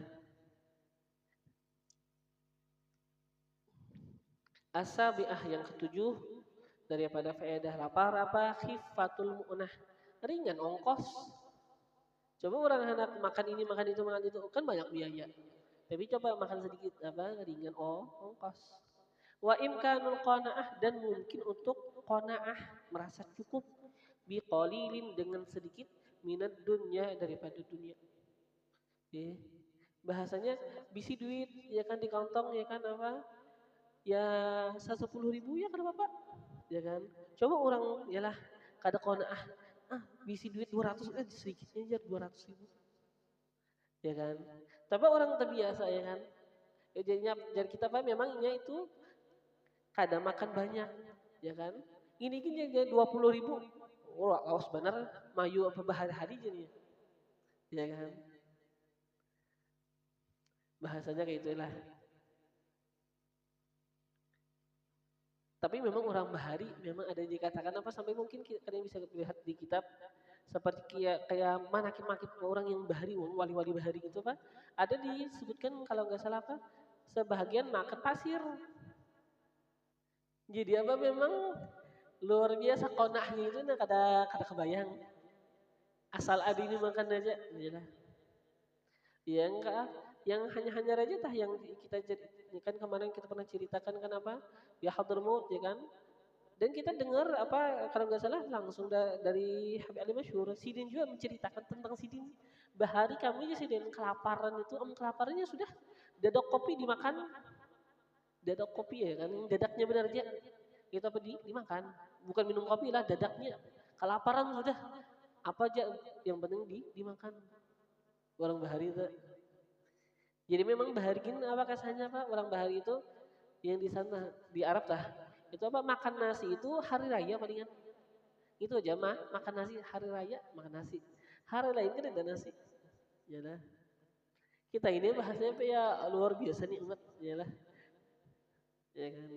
Asabi'ah, yang ketujuh daripada faedah lapar apa? Khifatul mu'nah, ringan ongkos. Coba orang hendak makan ini makan itu kan banyak biaya. Tapi coba makan sedikit apa? Ringan ongkos. Wa imkanul qanaah, dan mungkin untuk qanaah, merasa cukup, biqalilin, dengan sedikit, minad dunya, daripada dunia. Bahasanya bisi duit ya kan di kantong ya kan apa? Ya 10.000 ya kan Bapak? Ya kan? Coba orang yalah kada qanaah bisi duit 200 sedikitnya aja 200.000 ya kan? Tapi orang terbiasa ya kan? Ya, jadinya jadi kita Pak memangnya itu kada makan banyak ya kan? Ini kan jadi 20.000. Oh, awas bener mayu apa bahari-hari jadinya. Ya kan? Bahasanya kayak itulah. Tapi memang orang bahari memang ada yang dikatakan apa sampai mungkin kalian bisa lihat di kitab seperti kayak manakib-manakib orang yang bahari, wali-wali bahari gitu Pak. Ada disebutkan kalau nggak salah apa sebahagian makan pasir. Jadi apa memang luar biasa konahnya itu nah kada kada kebayang. Asal ada ini makan aja, iyalah. Ya enggak, yang hanya-hanya aja tah yang kita jadi kan kemarin kita pernah ceritakan kan apa? Ya Hadramaut ya kan? Dan kita dengar apa kalau nggak salah langsung dari Habib Ali Masyhur, Sidin juga menceritakan tentang Sidin. Bahari kami aja Sidin kelaparan itu, kelaparannya sudah dadok kopi dimakan, dadok kopi ya kan, yang dadaknya benar aja. Itu apa dimakan, bukan minum kopi lah, dadaknya. Kelaparan sudah, apa aja yang penting dimakan. Orang Bahari itu. Jadi memang Bahari gini apa kasahnya Pak? Orang Bahari itu yang di sana di Arab tah. Itu apa makan nasi itu hari raya palingan. Itu aja makan nasi hari raya makan nasi. Hari lain kan ada nasi. Ya lah. Kita ini bahasanya apa ya luar biasa nih umat. Ya lah. Ya kan.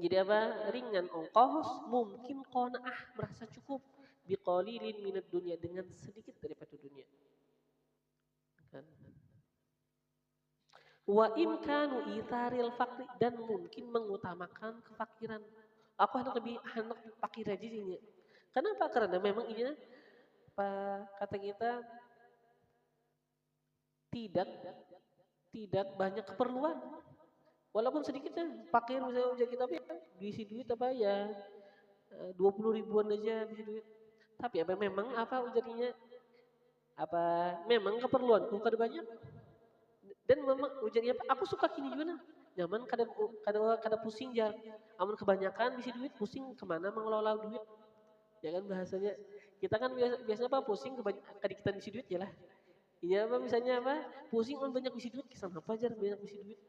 Jadi apa ringan ongkos mungkin qanaah merasa cukup biqalilin minad dunia dengan sedikit daripada dunia. Kan. Wa imkanu itharil fakri dan mungkin mengutamakan kefakiran. Aku hendak fakir aja sih. Kenapa? Karena memang ini apa kata kita tidak tidak banyak keperluan. Walaupun sedikitnya fakir misalnya ujar kita tapi diisi duit apa ya 20 ribuan aja diisi duit. Tapi apa memang apa ujarnya apa memang keperluanku kada banyak dan memang ujarnya apa aku suka kini juga nah. Nyaman kada kada kada pusing jar. Amun kebanyakan diisi duit pusing kemana mengelola duit. Ya kan bahasanya kita kan biasanya apa pusing kada kita diisi duit ya lah. Iya apa misalnya apa pusing on banyak isi duit kesan apa aja banyak isi duit.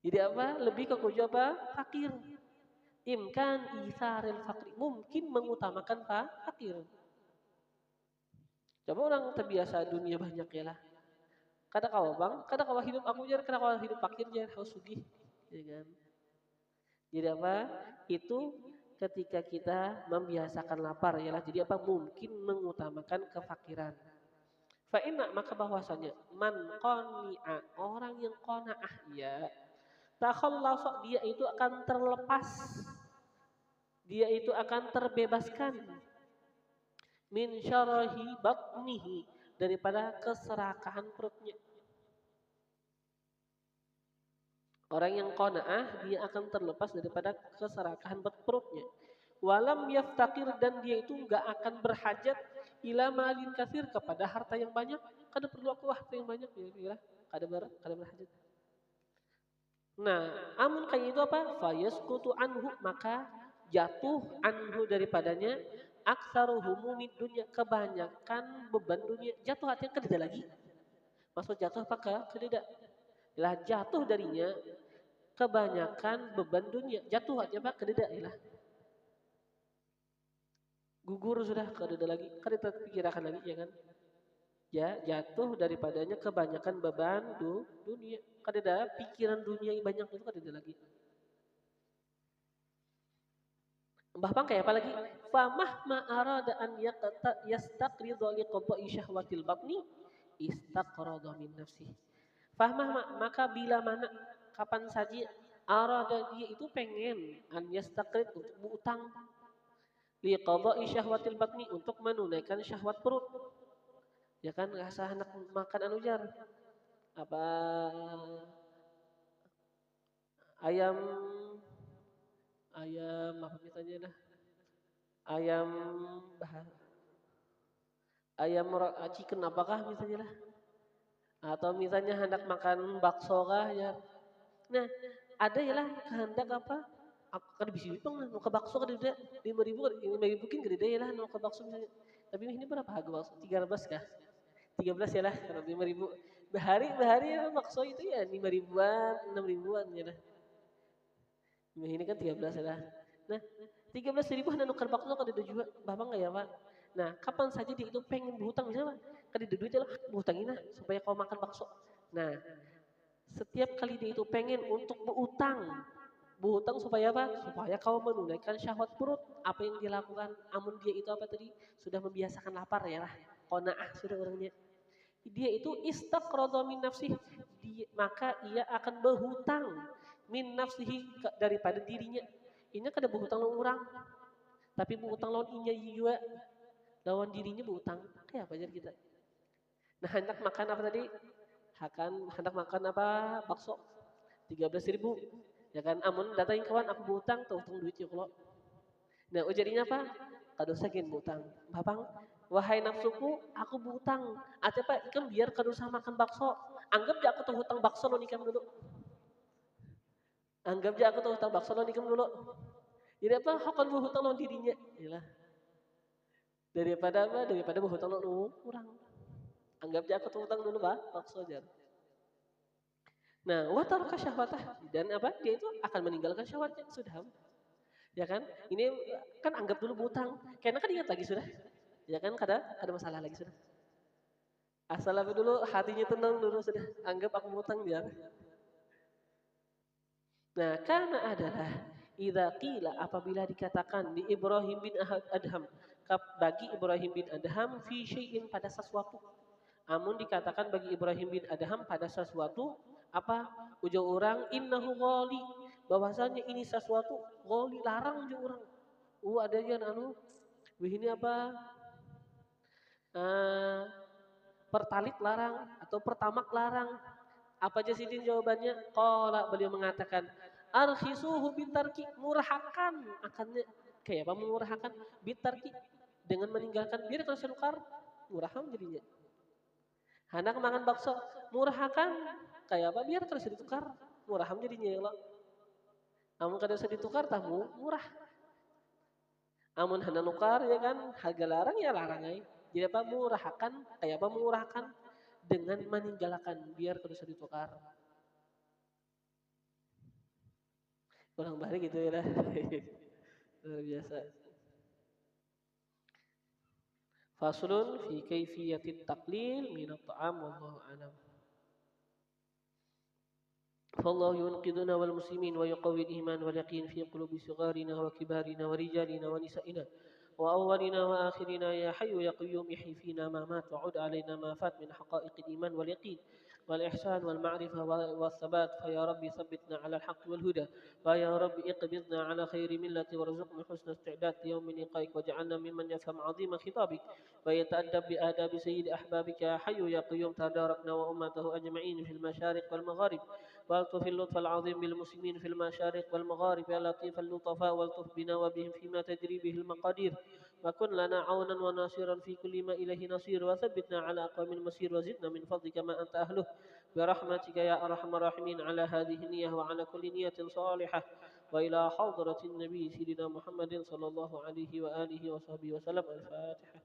Jadi apa lebih ke kuju apa fakir. Imkan isaril fakri mungkin mengutamakan fakir. Coba orang terbiasa dunia banyak ya lah. Kada kawa bang, kada kawa hidup aku jar, kada kawa hidup fakir jar harus sugih. Ya kan? Jadi apa? Itu ketika kita membiasakan lapar ya lah. Jadi apa mungkin mengutamakan kefakiran. Fa'inna maka bahwasanya man qani'a orang yang qanaah ya takhallasa dia itu akan terlepas dia itu akan terbebaskan min syarahi batnihi daripada keserakahan perutnya. Orang yang qanaah dia akan terlepas daripada keserakahan perutnya. Walam yaftakir dan dia itu enggak akan berhajat ila malin kasir kepada harta yang banyak. Kada perlu aku harta yang banyak ya. Kada berhajat. Nah, amun kayak itu apa? Fayasqutu anhu maka jatuh anhu daripadanya aksaru humumid dunia kebanyakan beban dunia jatuh artinya kededa lagi. Maksud jatuh apa ke kededa? Lah jatuh darinya kebanyakan beban dunia jatuh artinya apa kededa lah. Gugur sudah kededa lagi, kada terpikirkan lagi ya kan? Ya jatuh daripadanya kebanyakan beban dunia. Kadeda pikiran dunia yang banyak itu kadeda lagi. Mbah Pang kayak apa lagi? Famah ma'arada an yastaqridha li qada'i syahwatil batni istaqradha min nafsi. Fahmah maka bila mana kapan saja arada dia itu pengen an yastaqrid untuk berutang li qada'i syahwatil batni untuk menunaikan syahwat perut. Ya kan rasa anak makan anu jar apa ayam ayam apa misalnya dah ayam bah ayam chicken apakah misalnya lah. Atau misalnya hendak makan bakso kah ya. Nah, ada ya lah kehendak apa? Aku kan bisa bang mau ke bakso kan udah 5.000 kan gede ya lah mau ke bakso misalnya. Tapi ini berapa harga bakso? 13 kah? 13 ya lah, kalau 5.000. Bahari ya bakso itu ya 5.000-an, 6.000-an ya lah. Ini kan 13 ya lah. Nah, 13.000 hendak nukar bakso kan ada juga. Bapak nggak ya Pak? Nah, kapan saja dia itu pengen berhutang misalnya, kan ada duit lah berhutangin lah supaya kau makan bakso. Nah, setiap kali dia itu pengen untuk berhutang supaya apa? Supaya kau menunaikan syahwat perut. Apa yang dia lakukan? Amun dia itu apa tadi? Sudah membiasakan lapar ya lah. Qanaah sudah orangnya. Dia itu istaqradha min nafsih, maka ia akan berhutang min nafsihi daripada dirinya. Ini kada berhutang lawan orang, tapi berhutang lawan inya juga. Lawan dirinya berhutang. Kayak apa aja kita? Nah, hendak makan apa tadi? Hendak makan apa? Bakso. 13.000. Ya kan, amun datangin kawan aku berhutang, tuh utang duit ya kalau. Nah, jadinya apa? Kadosa gin berhutang. Babang, wahai nafsuku, aku berhutang. Ate pak, ikan biar kadosa makan bakso. Anggap aja aku tuh hutang bakso lo nikam dulu. Anggap aja aku tuh hutang bakso lo nikam dulu. Jadi apa? Hakon berhutang lo dirinya. Yalah. Daripada apa? Daripada berhutang lo kurang. Anggap aja aku tuh hutang dulu bakso aja. Nah, wataraka syahwatah, dan apa? Dia itu akan meninggalkan syahwatnya sudah. Ya kan? Ini kan anggap dulu berhutang. Karena kan ingat lagi sudah. Ya kan ada masalah lagi sudah. Asal apa dulu hatinya tenang dulu sudah. Anggap aku berhutang biar. Nah, karena adalah idza qila apabila dikatakan di Ibrahim bin Adham bagi Ibrahim bin Adham fi syai'in pada sesuatu. Amun dikatakan bagi Ibrahim bin Adham pada sesuatu apa ujar orang innahu ghali, bahwasanya ini sesuatu ghali larang ujar orang. Ada yang begini apa pertalit larang atau pertamak larang. Apa aja sih jawabannya? Qala, beliau mengatakan arkhisuhu bitarki, murahkan akannya. Kayak apa murahkan? Bitarki, dengan meninggalkan biar kalau selukar murahkan jadinya. Hendak makan bakso, murahkan kayak apa biar terus ditukar, muraham jadinya ya Allah. Amun kada usah ditukar tamu murah. Amun hendak nukar ya kan harga larang ya larang ay. Jadi apa murahkan kayak apa murahkan dengan meninggalkan biar kada usah ditukar. Orang balik gitu ya lah. Luar biasa. Faslun fi kaifiyatit taqlil min at-ta'am wallahu a'lam. فالله ينقذنا والمسلمين ويقوي الإيمان واليقين في قلوب صغارنا وكبارنا ورجالنا ونسائنا وأولنا وآخرنا يا حي يا قيوم احي فينا ما مات وعد علينا ما فات من حقائق الإيمان واليقين والإحسان والمعرفة والثبات فيا ربي ثبتنا على الحق والهدى ويا ربي اقبضنا على خير ملة وارزقنا حسن استعداد ليوم لقائك واجعلنا ممن يفهم عظيم خطابك ويتأدب بآداب سيد أحبابك يا حي يا قيوم تداركنا وأمته أجمعين في المشارق والمغارب والطف اللطف العظيم بالمسلمين في المشارق والمغارب يا لطيف اللطفاء والطف بنا وبهم فيما تجري به المقادير وكن لنا عونا وناصرا في كل ما إليه نصير وثبتنا على أقوام المسير وزدنا من فضلك ما أنت أهله برحمتك يا أرحم الراحمين على هذه النية وعلى كل نية صالحة وإلى حضرة النبي سيدنا محمد صلى الله عليه وآله وصحبه وسلم. الفاتحة.